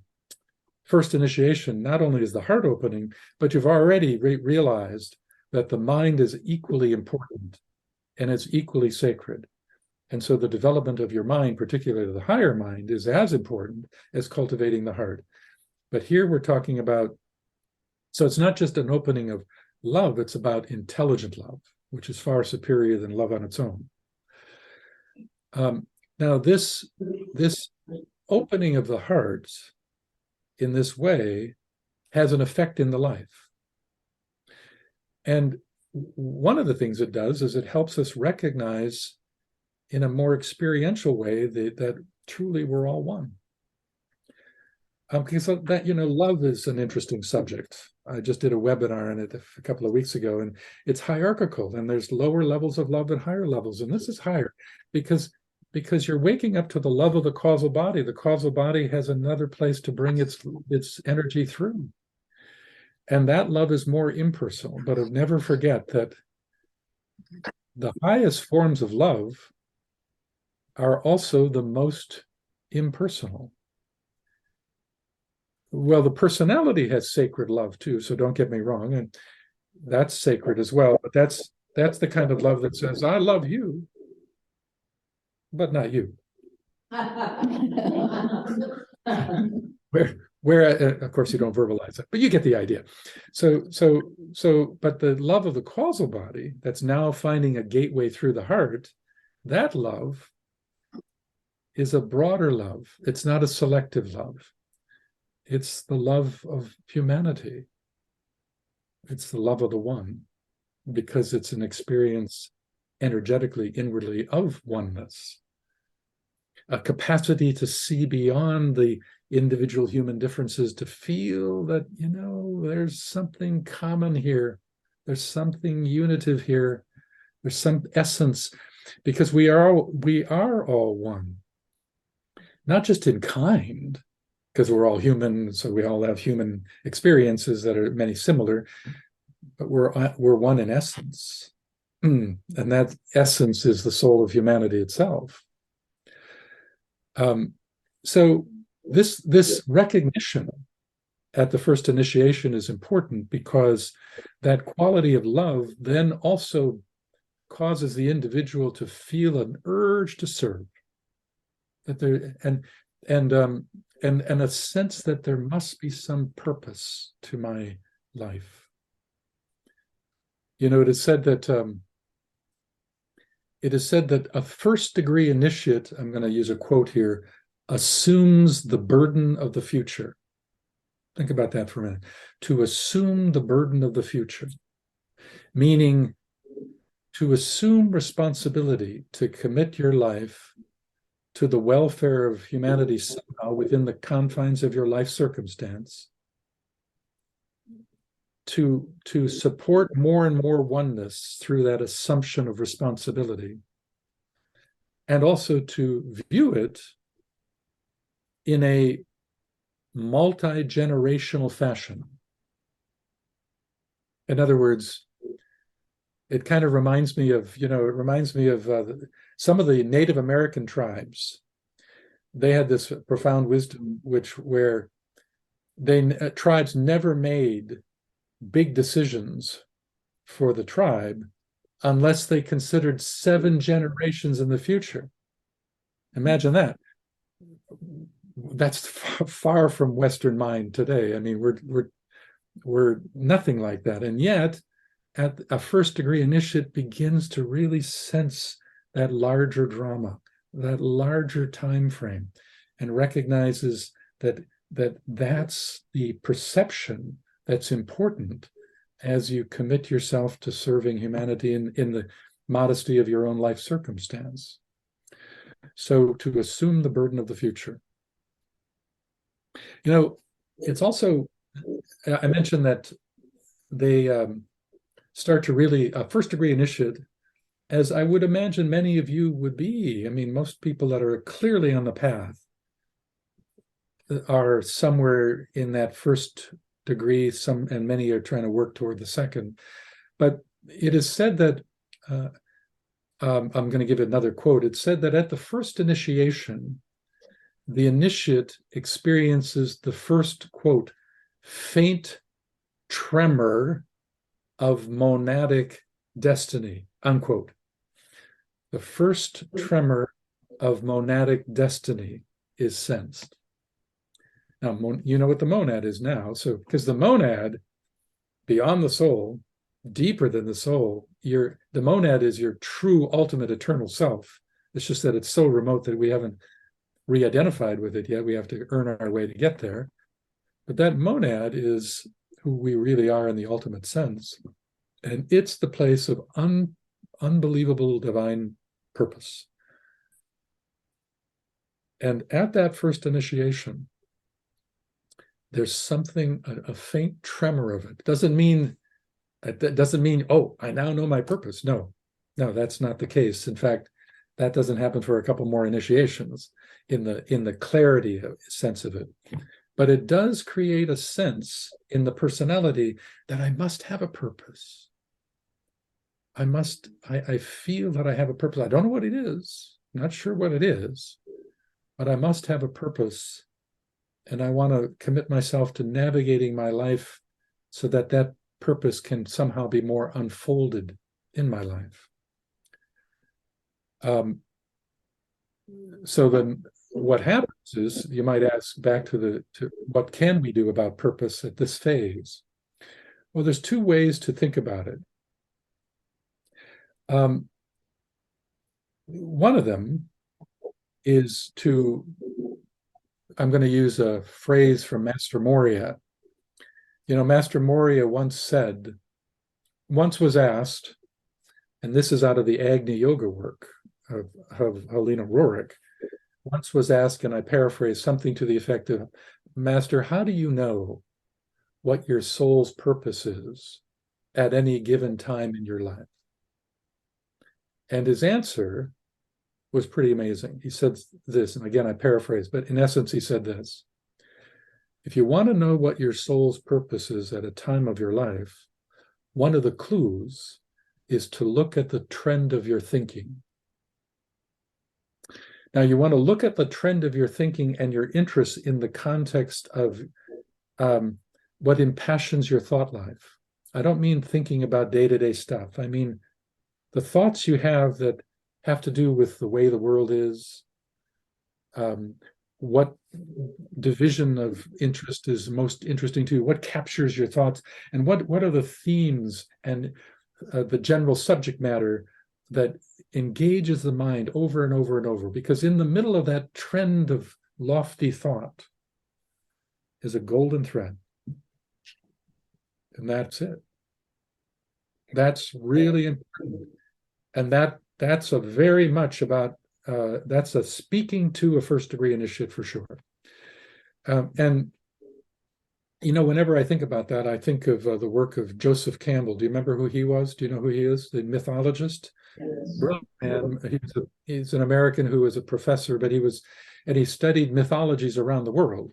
first initiation, not only is the heart opening, but you've already realized that the mind is equally important and it's equally sacred. And so the development of your mind, particularly the higher mind, is as important as cultivating the heart. But here we're talking about, so it's not just an opening of love, it's about intelligent love, which is far superior than love on its own. Now, this opening of the heart in this way has an effect in the life. And one of the things it does is it helps us recognize in a more experiential way that truly we're all one. Because that, love is an interesting subject. I just did a webinar on it a couple of weeks ago, and it's hierarchical, and there's lower levels of love and higher levels, and this is higher because you're waking up to the love of the causal body. The causal body has another place to bring its energy through. And that love is more impersonal, but never forget that the highest forms of love are also the most impersonal. Well, the personality has sacred love too, so don't get me wrong, and that's sacred as well, but that's the kind of love that says, I love you, but not you. Where of course you don't verbalize it, but you get the idea. So but the love of the causal body that's now finding a gateway through the heart, that love is a broader love. It's not a selective love. It's the love of humanity. It's the love of the one, because it's an experience energetically, inwardly of oneness. A capacity to see beyond the individual human differences, to feel that, there's something common here. There's something unitive here. There's some essence, because we are all one. Not just in kind, because we're all human, so we all have human experiences that are many similar, but we're one in essence. And that essence is the soul of humanity itself. So this recognition at the first initiation is important, because that quality of love then also causes the individual to feel an urge to serve, that there and a sense that there must be some purpose to my life. You know, it is said that a first degree initiate, I'm going to use a quote here, assumes the burden of the future. Think about that for a minute. To assume the burden of the future, meaning to assume responsibility, to commit your life to the welfare of humanity somehow within the confines of your life circumstance, to support more and more oneness through that assumption of responsibility, and also to view it in a multi-generational fashion. In other words, it kind of reminds me of, some of the Native American tribes. They had this profound wisdom, where tribes never made big decisions for the tribe unless they considered 7 generations in the future. Imagine that. That's far from Western mind today. I mean, we're nothing like that, and yet, at a first degree initiate begins to really sense that larger drama, that larger time frame, and recognizes that's the perception that's important as you commit yourself to serving humanity in the modesty of your own life circumstance. So to assume the burden of the future. You know, it's also, I mentioned that they start to really, first degree initiate, as I would imagine many of you would be. I mean, most people that are clearly on the path are somewhere in that first degree, and many are trying to work toward the second. But it is said that, I'm going to give another quote. It's said that at the first initiation, the initiate experiences the first, quote, faint tremor of monadic destiny, unquote. The first tremor of monadic destiny is sensed. Now, you know what the monad is now. So, because the monad, beyond the soul, deeper than the soul, the monad is your true, ultimate, eternal self. It's just that it's so remote that we haven't re-identified with it yet. We have to earn our way to get there. But that monad is who we really are in the ultimate sense. And it's the place of unbelievable divine purpose. And at that first initiation, there's something, a faint tremor of it. Doesn't mean, oh, I now know my purpose. No, that's not the case. In fact, that doesn't happen for a couple more initiations in the clarity sense of it. But it does create a sense in the personality that I must have a purpose. I feel that I have a purpose. I don't know what it is, not sure what it is, but I must have a purpose. And I want to commit myself to navigating my life so that that purpose can somehow be more unfolded in my life. So then what happens is, you might ask back to what can we do about purpose at this phase? Well, there's 2 ways to think about it. One of them is I'm going to use a phrase from Master Moria. You know, Master Moria once was asked, and this is out of the Agni Yoga work of Helena Roerich, once was asked, and I paraphrase, something to the effect of, Master, how do you know what your soul's purpose is at any given time in your life? And his answer was pretty amazing. He said this, and again, I paraphrase, but in essence, he said this: if you want to know what your soul's purpose is at a time of your life, one of the clues is to look at the trend of your thinking. Now, you want to look at the trend of your thinking and your interests in the context of what impassions your thought life. I don't mean thinking about day-to-day stuff. I mean the thoughts you have that have to do with the way the world is, what division of interest is most interesting to you, what captures your thoughts, and what are the themes and the general subject matter that engages the mind over and over and over. Because in the middle of that trend of lofty thought is a golden thread. And that's it. That's really important. And that's a very much about, that's a speaking to a first degree initiate for sure. And, you know, whenever I think about that, I think of the work of Joseph Campbell. Do you remember who he was? Do you know who he is? The mythologist? Yes. Brilliant man. He's an American who was a professor, but he studied mythologies around the world.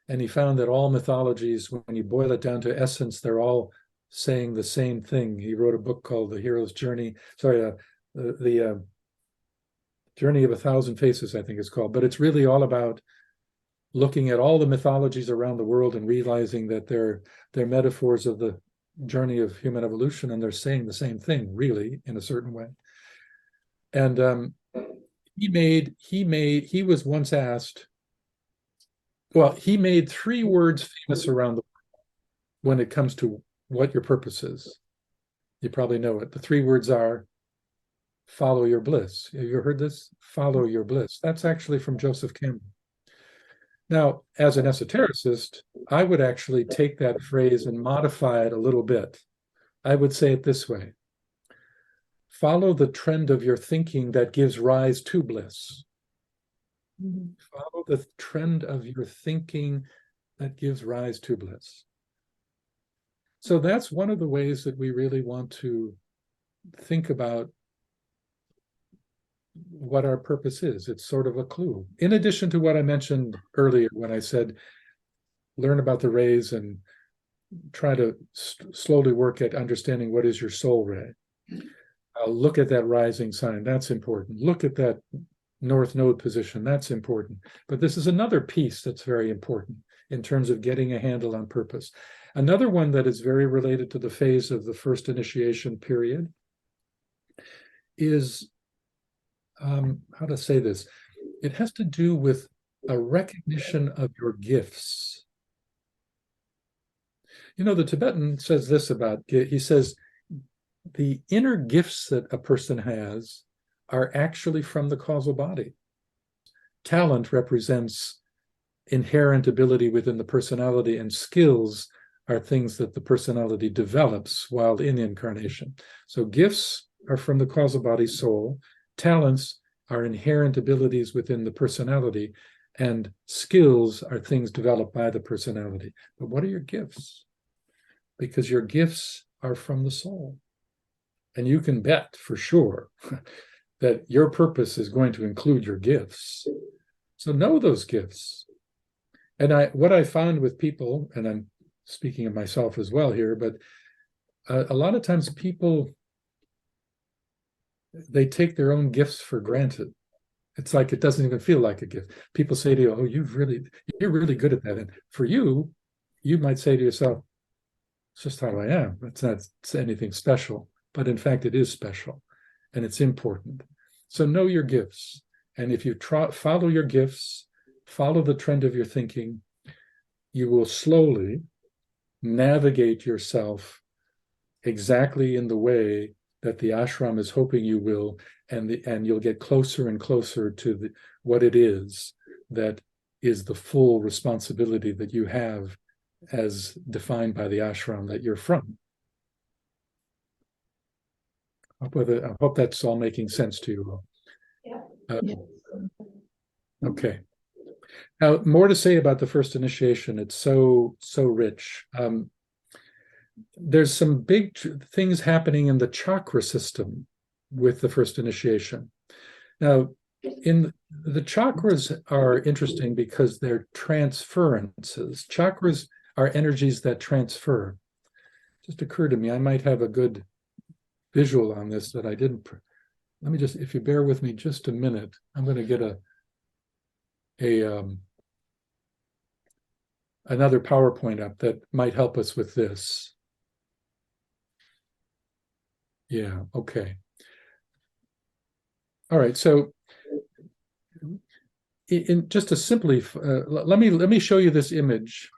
And he found that all mythologies, when you boil it down to essence, they're all saying the same thing. He wrote a book called The Hero's Journey. The Journey of a Thousand Faces, I think it's called. But it's really all about looking at all the mythologies around the world and realizing that they're metaphors of the journey of human evolution, and they're saying the same thing, really, in a certain way. And he was once asked, well, he made 3 words famous around the world when it comes to what your purpose is. You probably know it. The 3 words are, follow your bliss. Have you heard this? Follow your bliss. That's actually from Joseph Campbell. Now, as an esotericist, I would actually take that phrase and modify it a little bit. I would say it this way. Follow the trend of your thinking that gives rise to bliss. Mm-hmm. Follow the trend of your thinking that gives rise to bliss. So that's one of the ways that we really want to think about what our purpose is. It's sort of a clue. In addition to what I mentioned earlier when I said, learn about the rays and try to slowly work at understanding what is your soul ray. Look at that rising sign. That's important. Look at that North Node position. That's important. But this is another piece that's very important in terms of getting a handle on purpose. Another one that is very related to the phase of the first initiation period is, how to say this? It has to do with a recognition of your gifts. You know, the Tibetan says this about, he says, the inner gifts that a person has are actually from the causal body. Talent represents inherent ability within the personality, and skills are things that the personality develops while in incarnation. So gifts are from the causal body soul. Talents are inherent abilities within the personality, and skills are things developed by the personality. But what are your gifts? Because your gifts are from the soul. And you can bet for sure that your purpose is going to include your gifts. So know those gifts. And what I found with people, and I'm speaking of myself as well here, but a lot of times people, they take their own gifts for granted. It's like it doesn't even feel like a gift. People say to you, oh, you're really good at that. And for you, you might say to yourself, it's just how I am. It's not anything special. But in fact, it is special and it's important. So know your gifts. And if you follow your gifts, follow the trend of your thinking, you will slowly navigate yourself exactly in the way that the ashram is hoping you will, and you'll get closer and closer to what it is that is the full responsibility that you have as defined by the ashram that you're from. I hope that's all making sense to you. Yeah. Okay. Now, more to say about the first initiation. It's so rich. There's some big things happening in the chakra system with the first initiation. Now, the chakras are interesting because they're transferences. Chakras are energies that transfer. just occurred to me, I might have a good visual on this that I didn't. Let me just, if you bear with me just a minute, I'm going to get another PowerPoint up that might help us with this. Yeah, okay. All right, so in just to simply, let me show you this image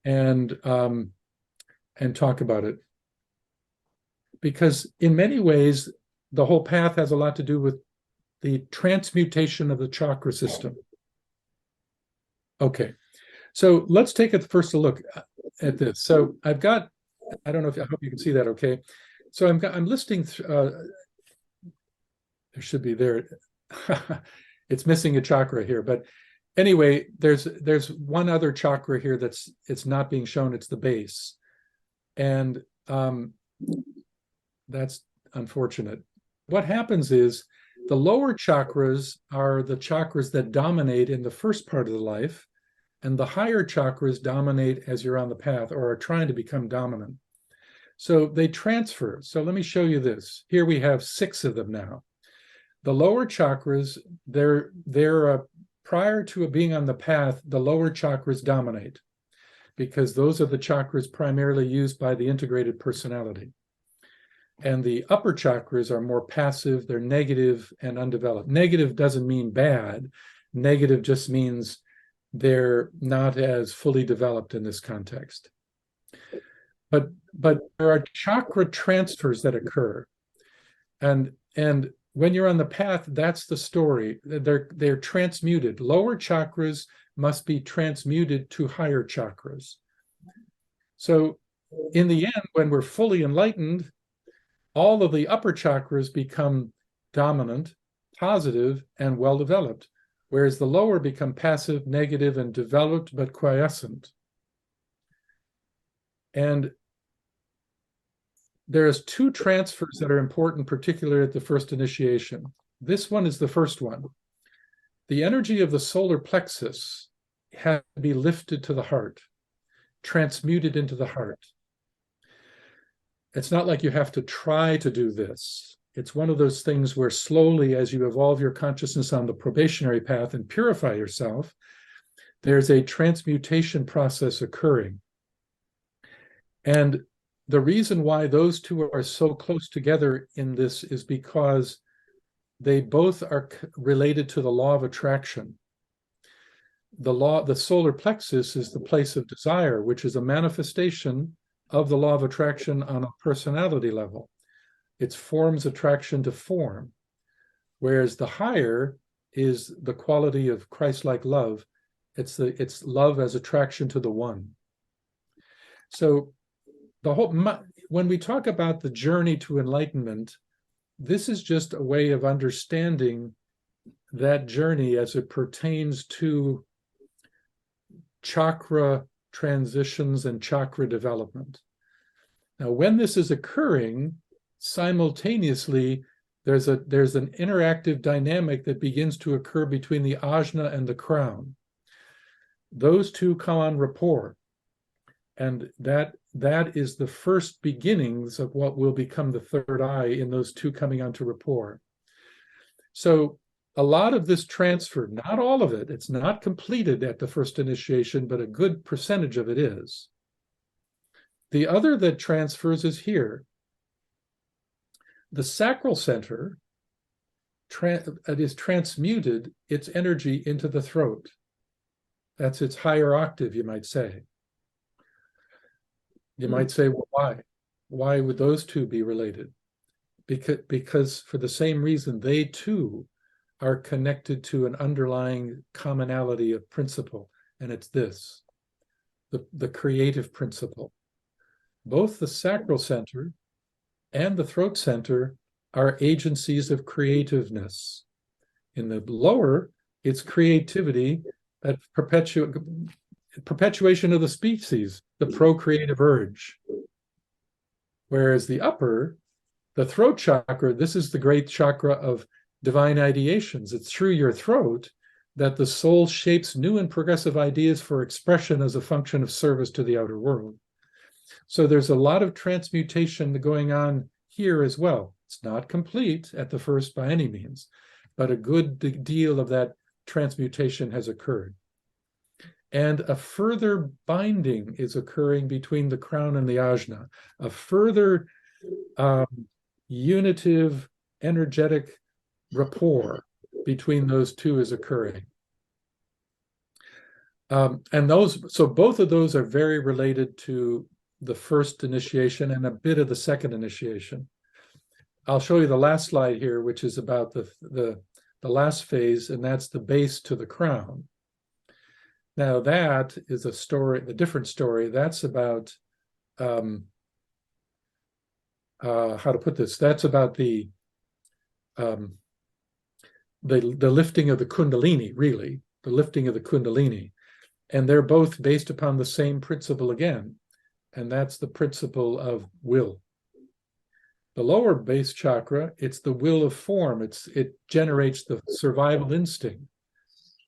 and talk about it. Because in many ways, the whole path has a lot to do with the transmutation of the chakra system. Okay, so let's take first a look at this. So I've got, I don't know if, I hope you can see that okay. So I'm listing, there should be there, it's missing a chakra here, but anyway, there's one other chakra here it's not being shown, it's the base. And that's unfortunate. What happens is the lower chakras are the chakras that dominate in the first part of the life, and the higher chakras dominate as you're on the path or are trying to become dominant. So they transfer. So let me show you this. Here we have 6 of them now. The lower chakras, they're prior to being on the path, the lower chakras dominate because those are the chakras primarily used by the integrated personality. And the upper chakras are more passive, they're negative and undeveloped. Negative doesn't mean bad. Negative just means they're not as fully developed in this context. But there are chakra transfers that occur. And when you're on the path, that's the story. They're transmuted. Lower chakras must be transmuted to higher chakras. So in the end, when we're fully enlightened, all of the upper chakras become dominant, positive, and well-developed, whereas the lower become passive, negative, and developed, but quiescent. And there's 2 transfers that are important, particularly at the first initiation. This one is the first one. The energy of the solar plexus has to be lifted to the heart, transmuted into the heart. It's not like you have to try to do this. It's one of those things where slowly, as you evolve your consciousness on the probationary path and purify yourself, there's a transmutation process occurring. And the reason why those 2 are so close together in this is because they both are related to the law of attraction. The solar plexus is the place of desire, which is a manifestation of the law of attraction on a personality level. It's form's attraction to form, whereas the higher is the quality of Christ-like love. It's love as attraction to the one. So when we talk about the journey to enlightenment, this is just a way of understanding that journey as it pertains to chakra transitions and chakra development. Now, when this is occurring, simultaneously, there's an interactive dynamic that begins to occur between the ajna and the crown. Those 2 come on rapport, and that is the first beginnings of what will become the third eye in those 2 coming onto rapport. So a lot of this transfer, not all of it, it's not completed at the first initiation, but a good percentage of it is. The other that transfers is here. The sacral center is transmuted its energy into the throat. That's its higher octave, you might say. You might say, well, why? Why would those 2 be related? Because for the same reason, they too are connected to an underlying commonality of principle, and it's this, the creative principle. Both the sacral center and the throat center are agencies of creativeness. In the lower, it's creativity, that perpetuation of the species, the procreative urge. Whereas the upper, the throat chakra, this is the great chakra of divine ideations. It's through your throat that the soul shapes new and progressive ideas for expression as a function of service to the outer world. So there's a lot of transmutation going on here as well. It's not complete at the first by any means, but a good deal of that transmutation has occurred. And a further binding is occurring between the crown and the ajna. A further unitive, energetic rapport between those two is occurring. So both of those are very related to the first initiation and a bit of the second initiation. I'll show you the last slide here, which is about the last phase, and that's the base to the crown. Now that is a story, a different story. That's about how to put this. That's about the lifting of the Kundalini, really, the lifting of the Kundalini, and they're both based upon the same principle again, and that's the principle of will. The lower base chakra, it's the will of form. It generates the survival instinct.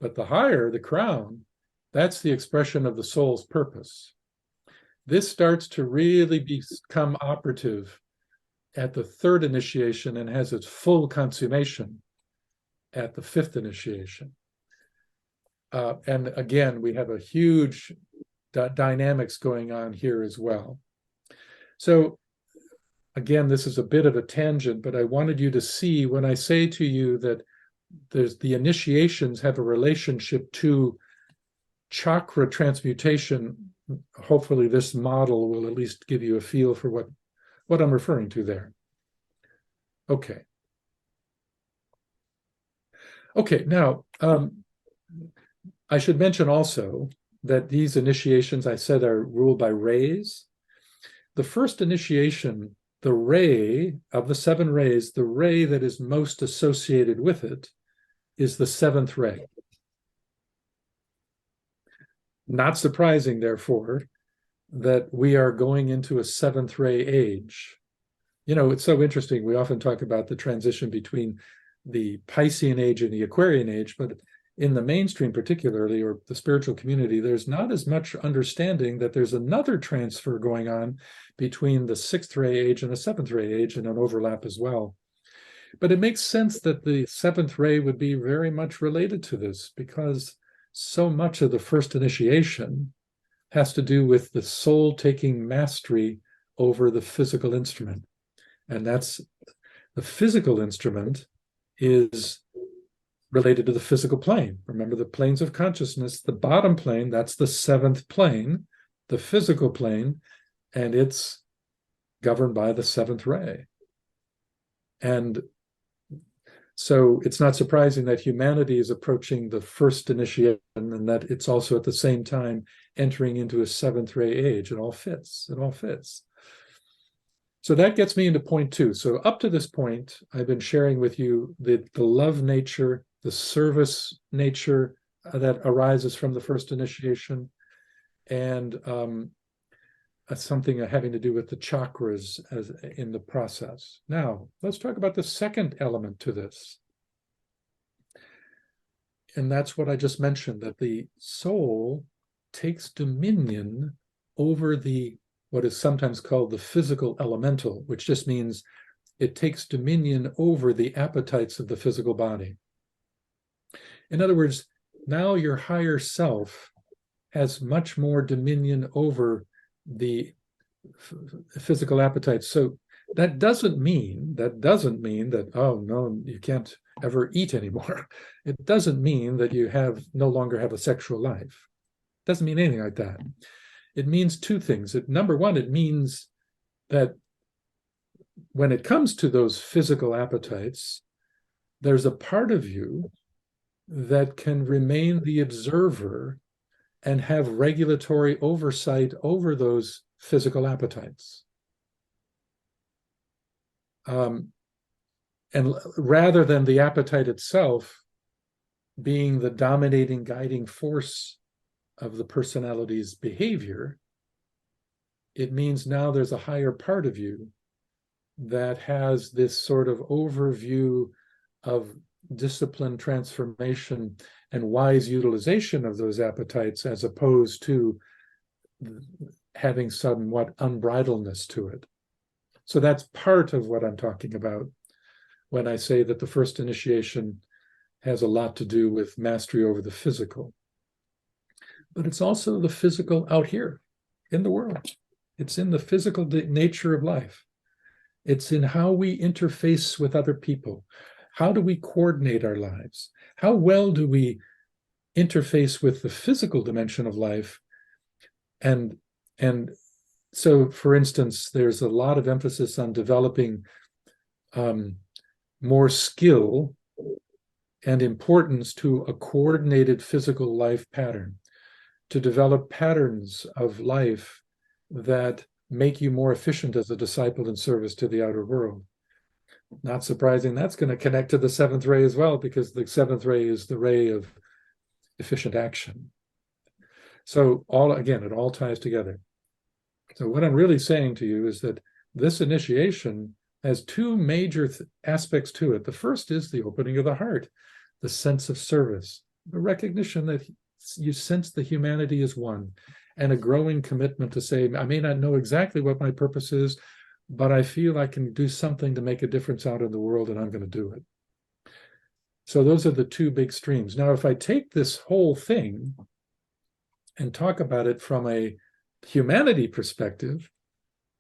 But the higher, the crown, that's the expression of the soul's purpose. This starts to really become operative at the third initiation and has its full consummation at the fifth initiation. And again, we have a huge dynamics going on here as well. So again, this is a bit of a tangent, but I wanted you to see when I say to you that the initiations have a relationship to chakra transmutation. Hopefully this model will at least give you a feel for what I'm referring to there. Okay. Okay, now, I should mention also that these initiations, I said, are ruled by rays. The first initiation, the ray of the 7 rays, the ray that is most associated with it is the 7th ray. Not surprising, therefore, that we are going into a 7th ray age. You know, it's so interesting. We often talk about the transition between the Piscean age and the Aquarian age, but in the mainstream particularly, or the spiritual community, there's not as much understanding that there's another transfer going on between the 6th ray age and the 7th ray age, and an overlap as well. But it makes sense that the 7th ray would be very much related to this, because so much of the first initiation has to do with the soul taking mastery over the physical instrument. And that's the physical instrument is related to the physical plane. Remember the planes of consciousness, the bottom plane, that's the 7th plane, the physical plane, and it's governed by the 7th ray. And so it's not surprising that humanity is approaching the first initiation, and that it's also at the same time entering into a 7th ray age. It all fits. It all fits. So that gets me into point 2. So up to this point, I've been sharing with you the love nature, the service nature that arises from the first initiation, and something having to do with the chakras as in the process. Now, let's talk about the second element to this. And that's what I just mentioned, that the soul takes dominion over what is sometimes called the physical elemental, which just means it takes dominion over the appetites of the physical body. In other words, now your higher self has much more dominion over the physical appetites. So that doesn't mean that, oh no, you can't ever eat anymore. It doesn't mean that you no longer have a sexual life. It doesn't mean anything like that. It means 2 things. Number one, it means that when it comes to those physical appetites, there's a part of you that can remain the observer and have regulatory oversight over those physical appetites. And rather than the appetite itself being the dominating, guiding force of the personality's behavior, it means now there's a higher part of you that has this sort of overview of discipline, transformation, and wise utilization of those appetites, as opposed to having somewhat unbridledness to it. So that's part of what I'm talking about when I say that the first initiation has a lot to do with mastery over the physical. But it's also the physical out here in the world. It's in the physical nature of life. It's in how we interface with other people. How do we coordinate our lives? How well do we interface with the physical dimension of life? And so, for instance, there's a lot of emphasis on developing more skill and importance to a coordinated physical life pattern, to develop patterns of life that make you more efficient as a disciple in service to the outer world. Not surprising, that's going to connect to the seventh ray as well, because the seventh ray is the ray of efficient action. So it all ties together. So what I'm really saying to you is that this initiation has two major aspects to it. The first is the opening of the heart, the sense of service, the recognition that you sense the humanity is one, and a growing commitment to say, I may not know exactly what my purpose is, but I feel I can do something to make a difference out in the world, and I'm going to do it. So those are the two big streams. Now, if I take this whole thing and talk about it from a humanity perspective,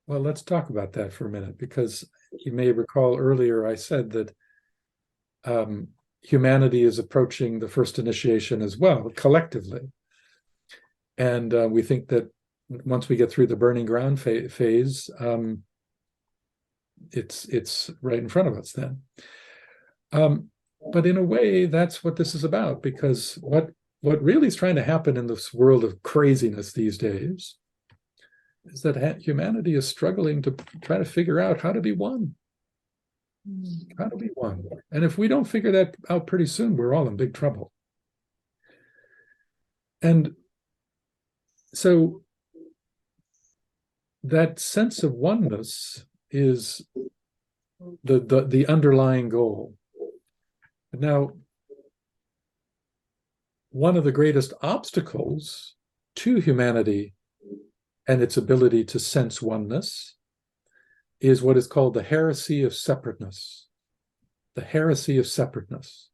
well, let's talk about that for a minute, because you may recall earlier I said that humanity is approaching the first initiation as well, collectively. And we think that once we get through the burning ground phase, it's right in front of us then. But in a way, that's what this is about, because what really is trying to happen in this world of craziness these days is that humanity is struggling to try to figure out how to be one. How to be one. And if we don't figure that out pretty soon, we're all in big trouble. And so that sense of oneness is the underlying goal. Now, one of the greatest obstacles to humanity and its ability to sense oneness is what is called the heresy of separateness. The heresy of separateness.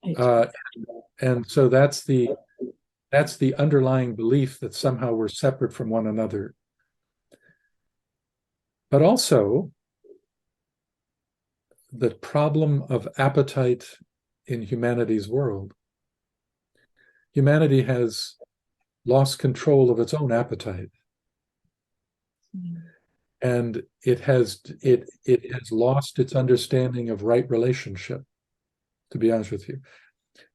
And so that's the underlying belief that somehow we're separate from one another. But also the problem of appetite in humanity's world. Humanity has lost control of its own appetite. And it has lost its understanding of right relationship, to be honest with you.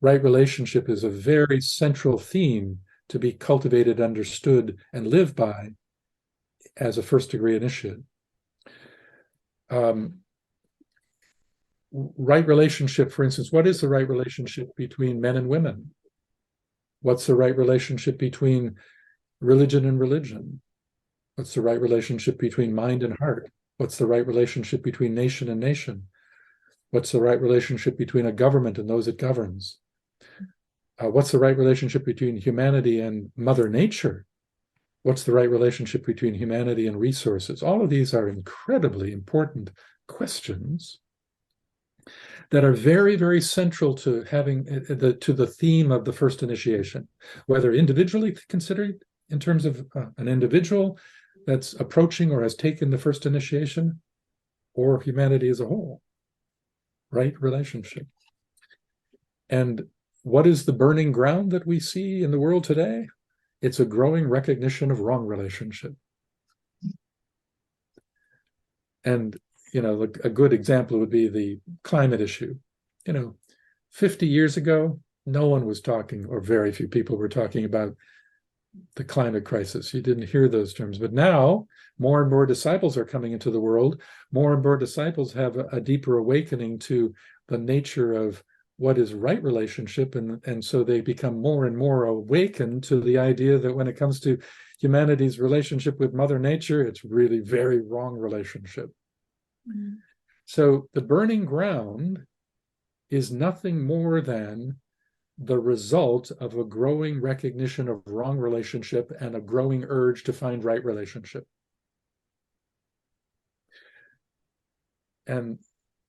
Right relationship is a very central theme to be cultivated, understood, and lived by as a first degree initiate. Right relationship, for instance, what is the right relationship between men and women? What's the right relationship between religion and religion? What's the right relationship between mind and heart? What's the right relationship between nation and nation? What's the right relationship between a government and those it governs? What's the right relationship between humanity and Mother Nature? What's the right relationship between humanity and resources? All of these are incredibly important questions that are very, very central to having to the theme of the first initiation, whether individually considered in terms of an individual that's approaching or has taken the first initiation, or humanity as a whole. Right relationship. And what is the burning ground that we see in the world today? It's a growing recognition of wrong relationship. And, a good example would be the climate issue. 50 years ago, no one was talking, or very few people were talking about the climate crisis. You didn't hear those terms. But now, more and more disciples are coming into the world. More and more disciples have a deeper awakening to the nature of what is right relationship. And so they become more and more awakened to the idea that when it comes to humanity's relationship with Mother Nature, it's really very wrong relationship. Mm-hmm. So the burning ground is nothing more than the result of a growing recognition of wrong relationship and a growing urge to find right relationship. And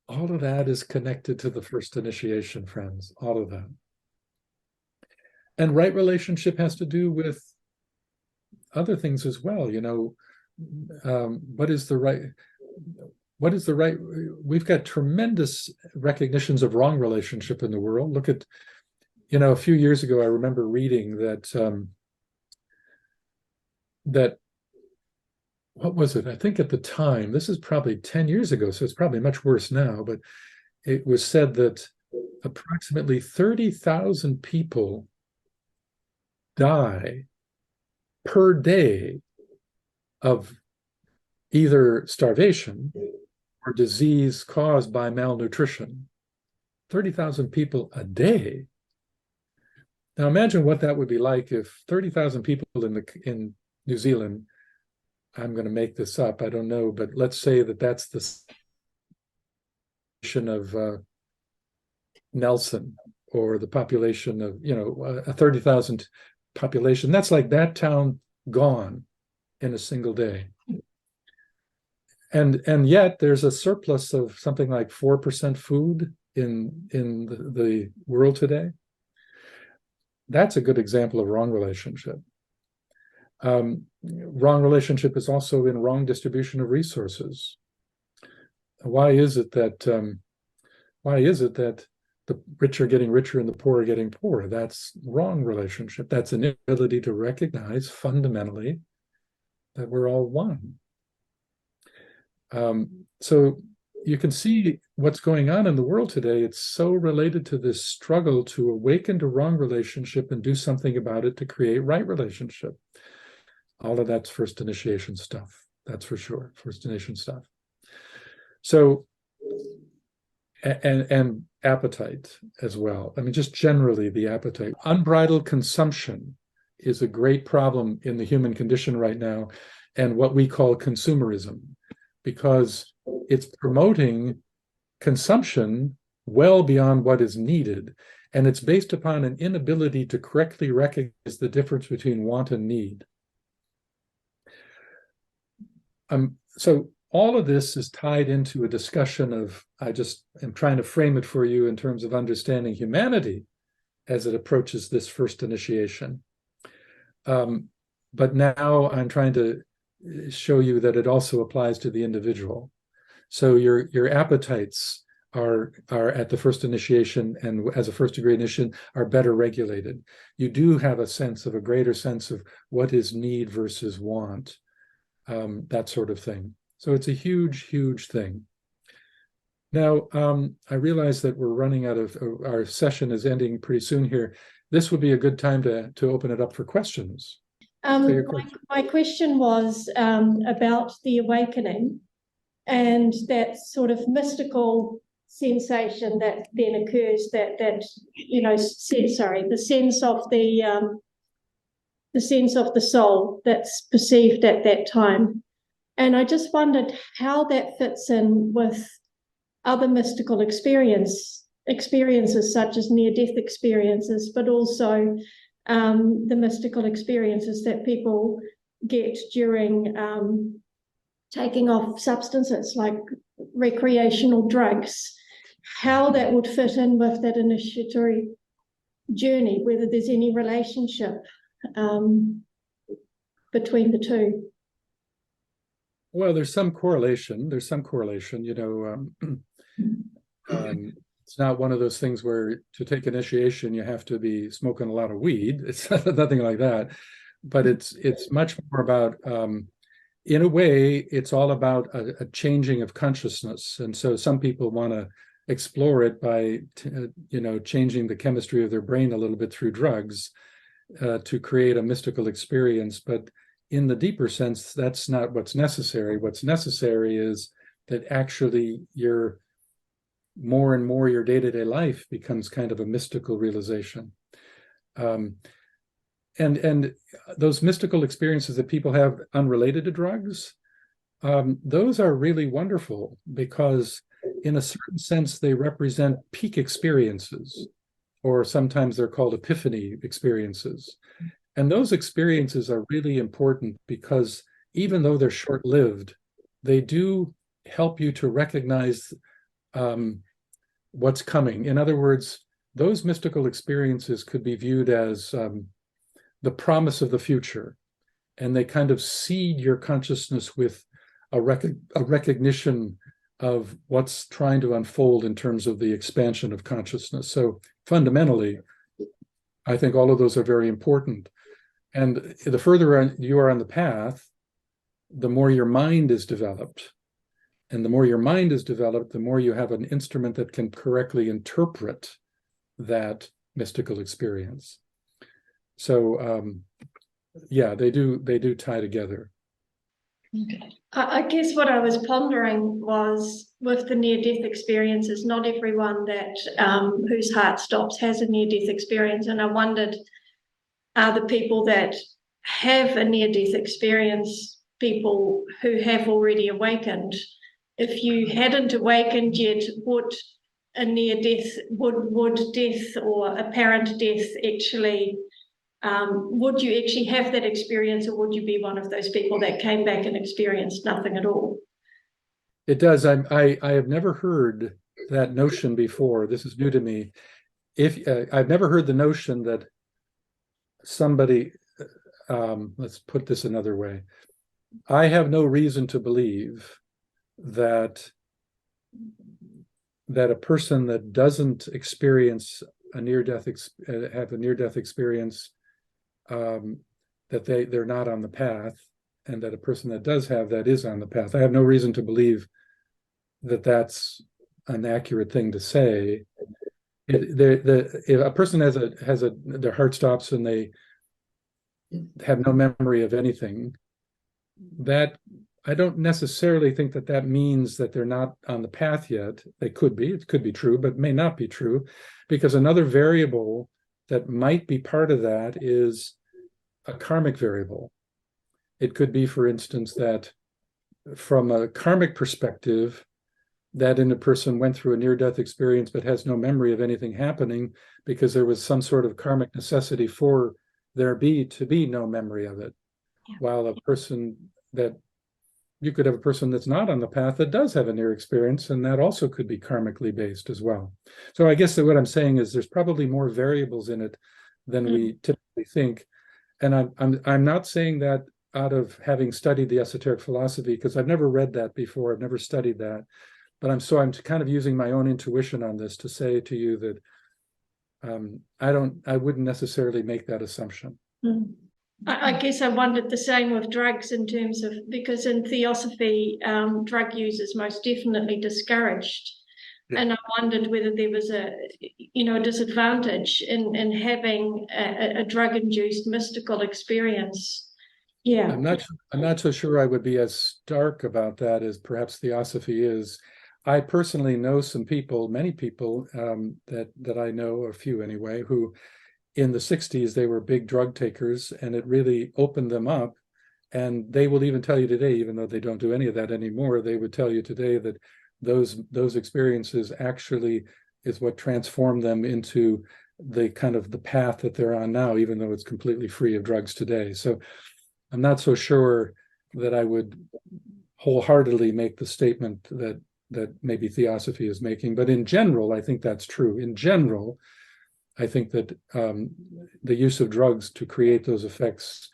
all of that is connected to the first initiation, friends, all of that. And right relationship has to do with other things as well. What is the right, we've got tremendous recognitions of wrong relationship in the world. Look at, a few years ago, I remember reading that, what was it? I think at the time, this is probably 10 years ago, so it's probably much worse now, but it was said that approximately 30,000 people die per day of either starvation or disease caused by malnutrition. 30,000 people a day. Now imagine what that would be like if 30,000 people in New Zealand, I'm going to make this up, I don't know, but let's say that that's the population of Nelson, or the population of, a 30,000 population. That's like that town gone in a single day. And yet there's a surplus of something like 4% food in the world today. That's a good example of wrong relationship. Wrong relationship is also in wrong distribution of resources. Why is it that the rich are getting richer and the poor are getting poorer? That's wrong relationship. That's an inability to recognize fundamentally that we're all one. So you can see what's going on in the world today. It's so related to this struggle to awaken to wrong relationship and do something about it to create right relationship. All of that's first initiation stuff. That's for sure, first initiation stuff. So, and appetite as well. I mean, just generally the appetite. Unbridled consumption is a great problem in the human condition right now, and what we call consumerism, because it's promoting consumption well beyond what is needed. And it's based upon an inability to correctly recognize the difference between want and need. So all of this is tied into a discussion of, I just am trying to frame it for you in terms of understanding humanity as it approaches this first initiation. But now I'm trying to show you that it also applies to the individual. So your appetites are at the first initiation, and as a first degree initiation are better regulated. You do have a greater sense of what is need versus want, that sort of thing. So it's a huge, huge thing. Now, I realize that we're running out of, our session is ending pretty soon here. This would be a good time to open it up for questions. My question was about the awakening and that sort of mystical sensation that then occurs, the sense of the soul that's perceived at that time. And I just wondered how that fits in with other mystical experiences such as near-death experiences, but also the mystical experiences that people get during taking off substances like recreational drugs, how that would fit in with that initiatory journey, whether there's any relationship between the two. Well, there's some correlation. It's not one of those things where to take initiation, you have to be smoking a lot of weed. It's nothing like that. But it's much more about, in a way, it's all about a changing of consciousness. And so some people want to explore it by, changing the chemistry of their brain a little bit through drugs to create a mystical experience. But in the deeper sense, that's not what's necessary. What's necessary is that actually your more and more your day-to-day life becomes kind of a mystical realization. And those mystical experiences that people have unrelated to drugs, those are really wonderful because in a certain sense, they represent peak experiences or sometimes they're called epiphany experiences. And those experiences are really important because even though they're short-lived, they do help you to recognize what's coming. In other words, those mystical experiences could be viewed as the promise of the future, and they kind of seed your consciousness with a recognition of what's trying to unfold in terms of the expansion of consciousness. So fundamentally, I think all of those are very important. And the further you are on the path, the more your mind is developed. And the more your mind is developed, the more you have an instrument that can correctly interpret that mystical experience. So yeah, they do tie together. Okay. I guess what I was pondering was with the near-death experiences, not everyone that whose heart stops has a near-death experience. And I wondered, are the people that have a near-death experience people who have already awakened? If you hadn't awakened yet, would a near-death, would death or apparent death actually, would you actually have that experience, or would you be one of those people that came back and experienced nothing at all? It does. I have never heard that notion before. This is new to me. If I've never heard the notion that somebody, let's put this another way. I have no reason to believe that a person that doesn't experience a near-death have a near-death experience, that they're not on the path, and that a person that does have that is on the path. I have no reason to believe that that's an accurate thing to say. If a person has their heart stops and they have no memory of anything, that I don't necessarily think that means that they're not on the path yet. They could be. It could be true, but may not be true, because another variable that might be part of that is a karmic variable. It could be, for instance, that from a karmic perspective, that in a person went through a near-death experience but has no memory of anything happening because there was some sort of karmic necessity for there to be no memory of it. Yeah. While a person that you could have a person that's not on the path that does have a near experience, and that also could be karmically based as well. So I guess that what I'm saying is there's probably more variables in it than we typically think. And I'm not saying that out of having studied the esoteric philosophy, because I've never read that before, I've never studied that. But I'm kind of using my own intuition on this to say to you that I wouldn't necessarily make that assumption. I guess I wondered the same with drugs, in terms of, because in theosophy, drug use is most definitely discouraged. Yeah. And I wondered whether there was a disadvantage in having a drug-induced mystical experience. Yeah. I'm not so sure I would be as stark about that as perhaps theosophy is. I personally know many people that I know, a few anyway, who in the 60s, they were big drug takers, and it really opened them up. And they will even tell you today, even though they don't do any of that anymore, they would tell you today that those experiences actually is what transformed them into the kind of the path that they're on now, even though it's completely free of drugs today. So I'm not so sure that I would wholeheartely make the statement that maybe theosophy is making. But in general, I think that's true. In general, I think that the use of drugs to create those effects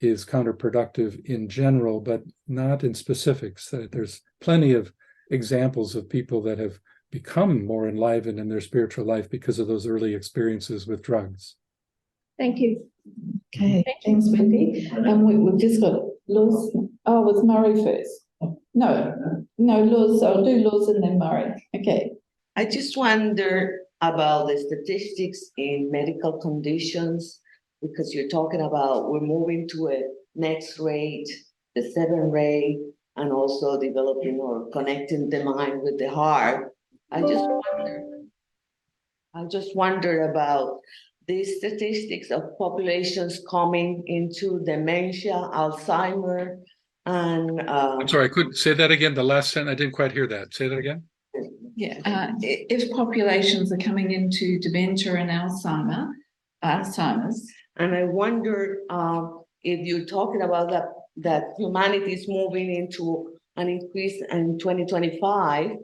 is counterproductive in general, but not in specifics. There's plenty of examples of people that have become more enlivened in their spiritual life because of those early experiences with drugs. Thank you. Okay, thanks, Wendy. And we've just got Luz. Oh, it's Murray first. No, Luz. I'll do Luz and then Murray. Okay. I just wonder about the statistics in medical conditions, because you're talking about we're moving to a next rate, the 7 rate, and also developing or connecting the mind with the heart. I just wonder about these statistics of populations coming into dementia, Alzheimer, and I'm sorry, I couldn't say that again. The last sentence, I didn't quite hear that. Say that again. Yeah, if populations are coming into dementia and Alzheimer's. And I wonder if you're talking about that humanity is moving into an increase in 2025.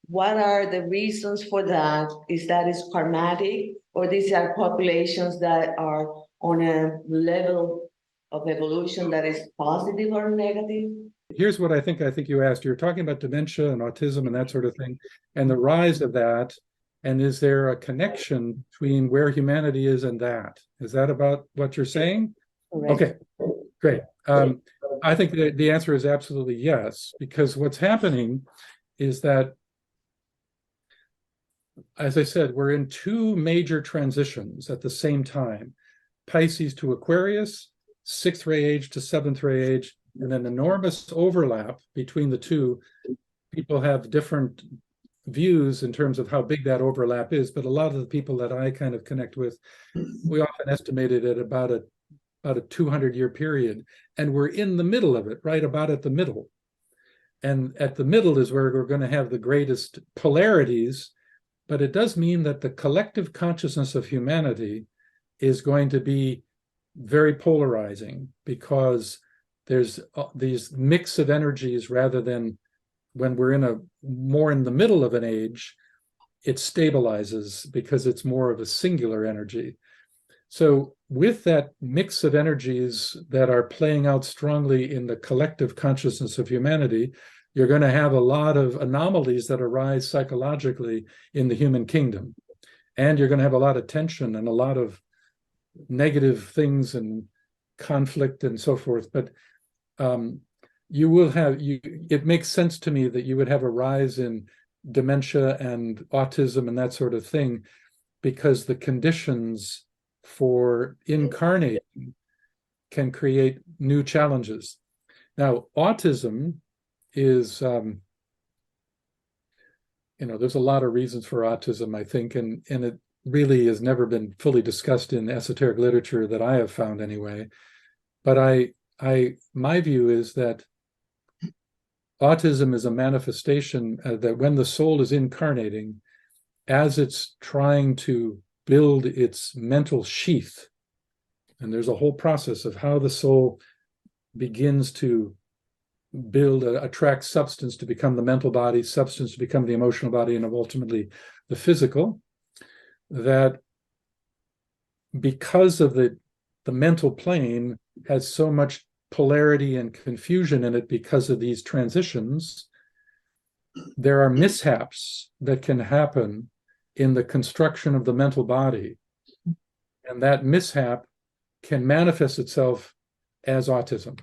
What are the reasons for that? Is that is karmatic, or these are populations that are on a level of evolution that is positive or negative? Here's what I think you asked. You're talking about dementia and autism and that sort of thing, and the rise of that. And is there a connection between where humanity is and that? Is that about what you're saying? Correct. Okay, great. I think the answer is absolutely yes, because what's happening is that, as I said, we're in two major transitions at the same time. Pisces to Aquarius, 6th ray age to 7th ray age, and an enormous overlap between the two. People have different views in terms of how big that overlap is, but a lot of the people that I kind of connect with, we often estimate it at about a 200-year period, and we're in the middle of it, right about at the middle. And at the middle is where we're going to have the greatest polarities, but it does mean that the collective consciousness of humanity is going to be very polarizing, because there's these mix of energies, rather than when we're more in the middle of an age, it stabilizes because it's more of a singular energy. So with that mix of energies that are playing out strongly in the collective consciousness of humanity, you're going to have a lot of anomalies that arise psychologically in the human kingdom. And you're going to have a lot of tension and a lot of negative things and conflict and so forth. But you will have, it makes sense to me that you would have a rise in dementia and autism and that sort of thing, because the conditions for incarnating can create new challenges. Now, autism is, there's a lot of reasons for autism, I think, and it really has never been fully discussed in esoteric literature that I have found anyway. But my view is that autism is a manifestation that when the soul is incarnating, as it's trying to build its mental sheath, and there's a whole process of how the soul begins to attract substance to become the mental body, substance to become the emotional body, and ultimately the physical, that because of the mental plane has so much polarity and confusion in it because of these transitions, there are mishaps that can happen in the construction of the mental body. And that mishap can manifest itself as autism.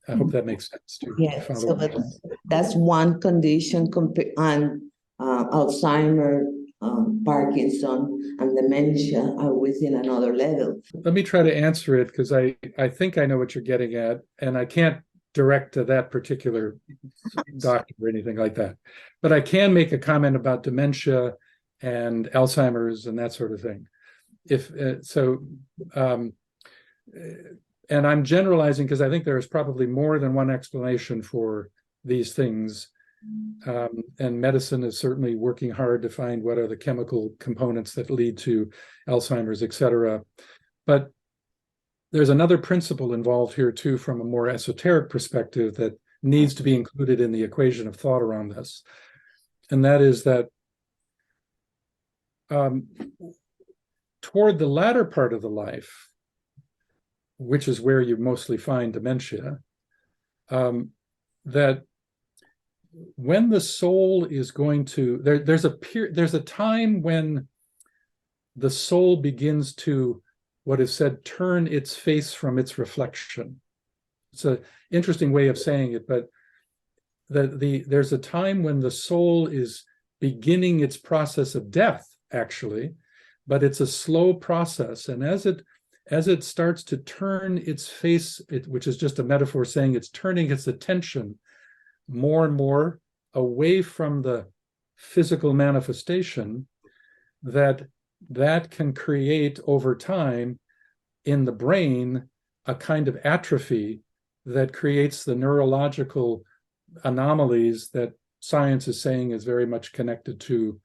I hope that makes sense to you. Yeah, so that's one condition, and Alzheimer, Parkinson, and dementia are within another level. Let me try to answer it, because I think I know what you're getting at, and I can't direct to that particular doctor or anything like that. But I can make a comment about dementia and Alzheimer's and that sort of thing. And I'm generalizing because I think there is probably more than one explanation for these things. And medicine is certainly working hard to find what are the chemical components that lead to Alzheimer's, et cetera. But there's another principle involved here too, from a more esoteric perspective, that needs to be included in the equation of thought around this. And that is that toward the latter part of the life, which is where you mostly find dementia, that when the soul is going to, there's a time when the soul begins to, what is said, turn its face from its reflection. It's an interesting way of saying it, but there's a time when the soul is beginning its process of death, actually, but it's a slow process. And as it starts to turn its face, which is just a metaphor saying it's turning its attention more and more away from the physical manifestation, that can create over time in the brain a kind of atrophy that creates the neurological anomalies that science is saying is very much connected to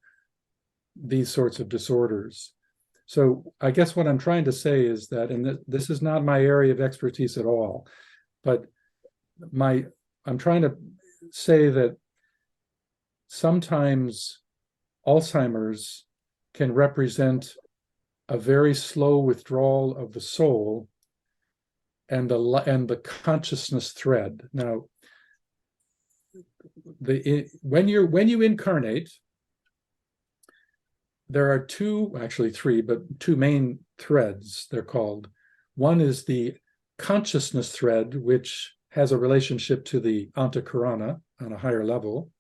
these sorts of disorders. So I guess what I'm trying to say is that, and this is not my area of expertise at all, but I'm trying to say that sometimes Alzheimer's can represent a very slow withdrawal of the soul and the consciousness thread. Now, when you incarnate, there are actually three, but two main threads, they're called. One is the consciousness thread, which has a relationship to the antakarana on a higher level.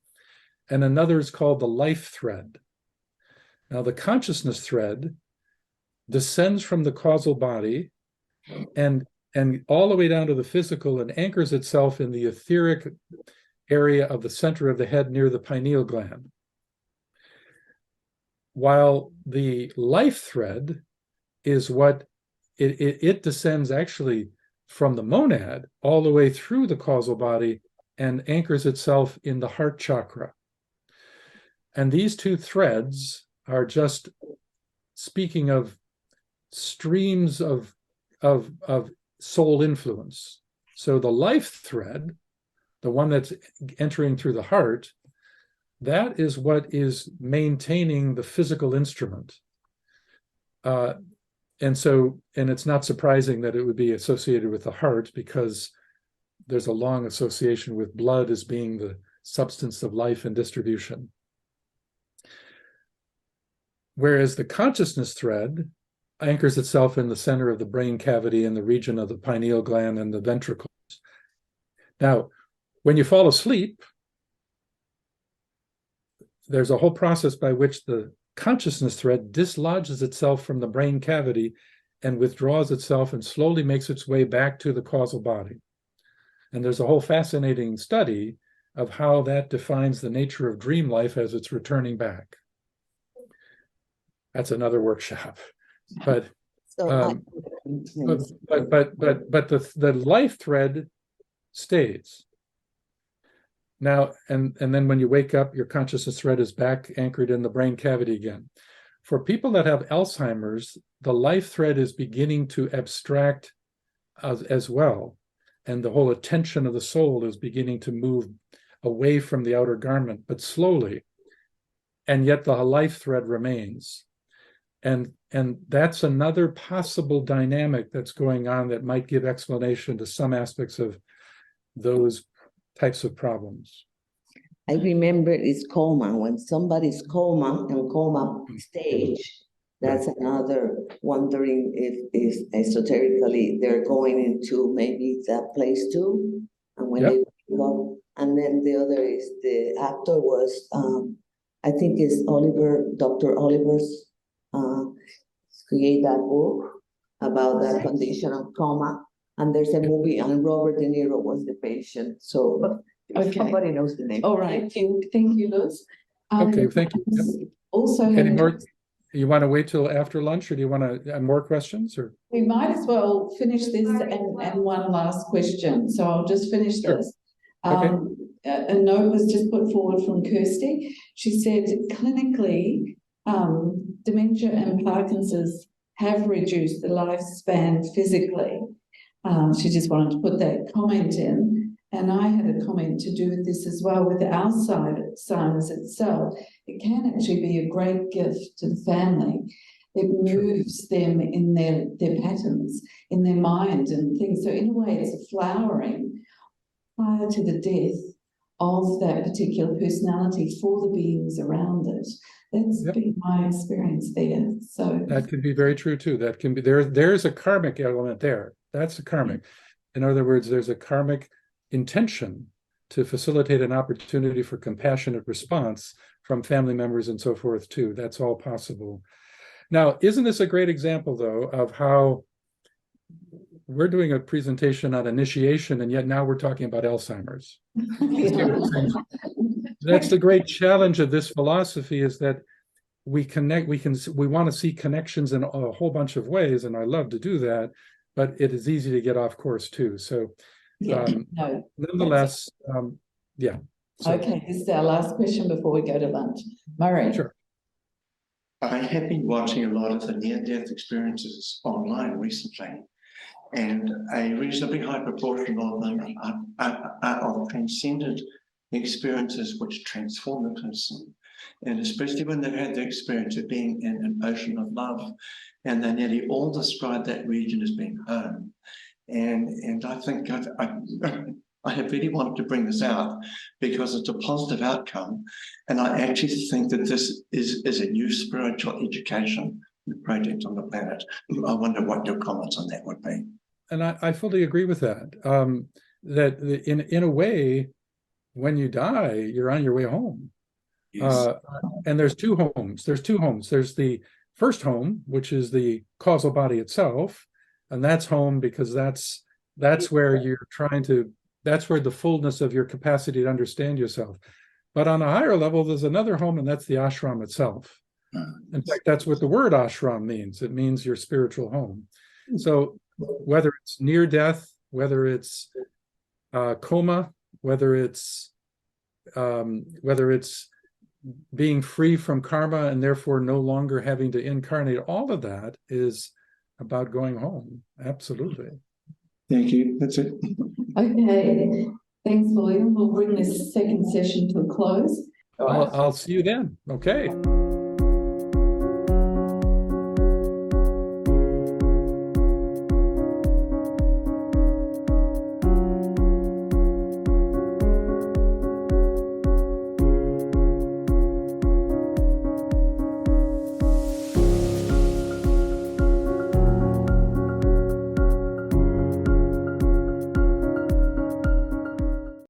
And another is called the life thread. Now, the consciousness thread descends from the causal body and all the way down to the physical and anchors itself in the etheric area of the center of the head near the pineal gland. While the life thread is what it descends actually from the monad all the way through the causal body and anchors itself in the heart chakra. And these two threads are just speaking of streams of soul influence. So the life thread, the one that's entering through the heart, that is what is maintaining the physical instrument. And it's not surprising that it would be associated with the heart, because there's a long association with blood as being the substance of life and distribution. Whereas the consciousness thread anchors itself in the center of the brain cavity in the region of the pineal gland and the ventricles. Now, when you fall asleep, there's a whole process by which the consciousness thread dislodges itself from the brain cavity and withdraws itself and slowly makes its way back to the causal body. And there's a whole fascinating study of how that defines the nature of dream life as it's returning back. That's another workshop. But the life thread stays. Now, and then when you wake up, your consciousness thread is back anchored in the brain cavity again. For people that have Alzheimer's, the life thread is beginning to abstract as well. And the whole attention of the soul is beginning to move away from the outer garment, but slowly. And yet the life thread remains. And that's another possible dynamic that's going on that might give explanation to some aspects of those types of problems. I remember it's coma. When somebody's coma and coma stage, that's another wondering if esoterically they're going into maybe that place too. And when they wake up, and then the other is the actor was I think it's Dr. Oliver's create that book about that condition of coma. And there's a movie, and Robert De Niro was the patient. So somebody knows the name. All right. Thank you, Liz. Okay, thank you. Yep. Also, any more? You want to wait till after lunch, or do you want to more questions? Or we might as well finish this and one last question. So I'll just finish this. Okay. A note was just put forward from Kirsty. She said, clinically, dementia and Parkinson's have reduced the lifespan physically. She just wanted to put that comment in. And I had a comment to do with this as well, with Alzheimer's itself. It can actually be a great gift to the family. It moves them in their patterns, in their mind and things. So in a way, it's a flowering prior to the death of that particular personality for the beings around it. That's been my experience there. So that could be very true too. That can be there's a karmic element there. That's a karmic. In other words, there's a karmic intention to facilitate an opportunity for compassionate response from family members and so forth too. That's all possible. Now, isn't this a great example though of how we're doing a presentation on initiation, and yet now we're talking about Alzheimer's. That's the great challenge of this philosophy, is that we want to see connections in a whole bunch of ways, and I love to do that, but it is easy to get off course too. So nonetheless, So, Okay, this is our last question before we go to lunch. Murray. sure. I have been watching a lot of the near-death experiences online recently, and a reasonably high proportion of them are transcendent experiences which transform the person. And especially when they've had the experience of being in an ocean of love, and they nearly all describe that region as being home. And I think I have really wanted to bring this out because it's a positive outcome. And I actually think that this is a new spiritual education project on the planet. I wonder what your comments on that would be. And I fully agree with that. That in a way, when you die, you're on your way home. Yes. And there's two homes. There's two homes. There's the first home, which is the causal body itself, and that's home because that's where you're trying to. That's where the fullness of your capacity to understand yourself. But on a higher level, there's another home, and that's the ashram itself. In fact, that's what the word ashram means. It means your spiritual home. So whether it's near death, whether it's coma, whether it's being free from karma and therefore no longer having to incarnate, all of that is about going home. Absolutely. Thank you. That's it. Okay, thanks, William. We'll bring this second session to a close. All right. I'll see you then. Okay.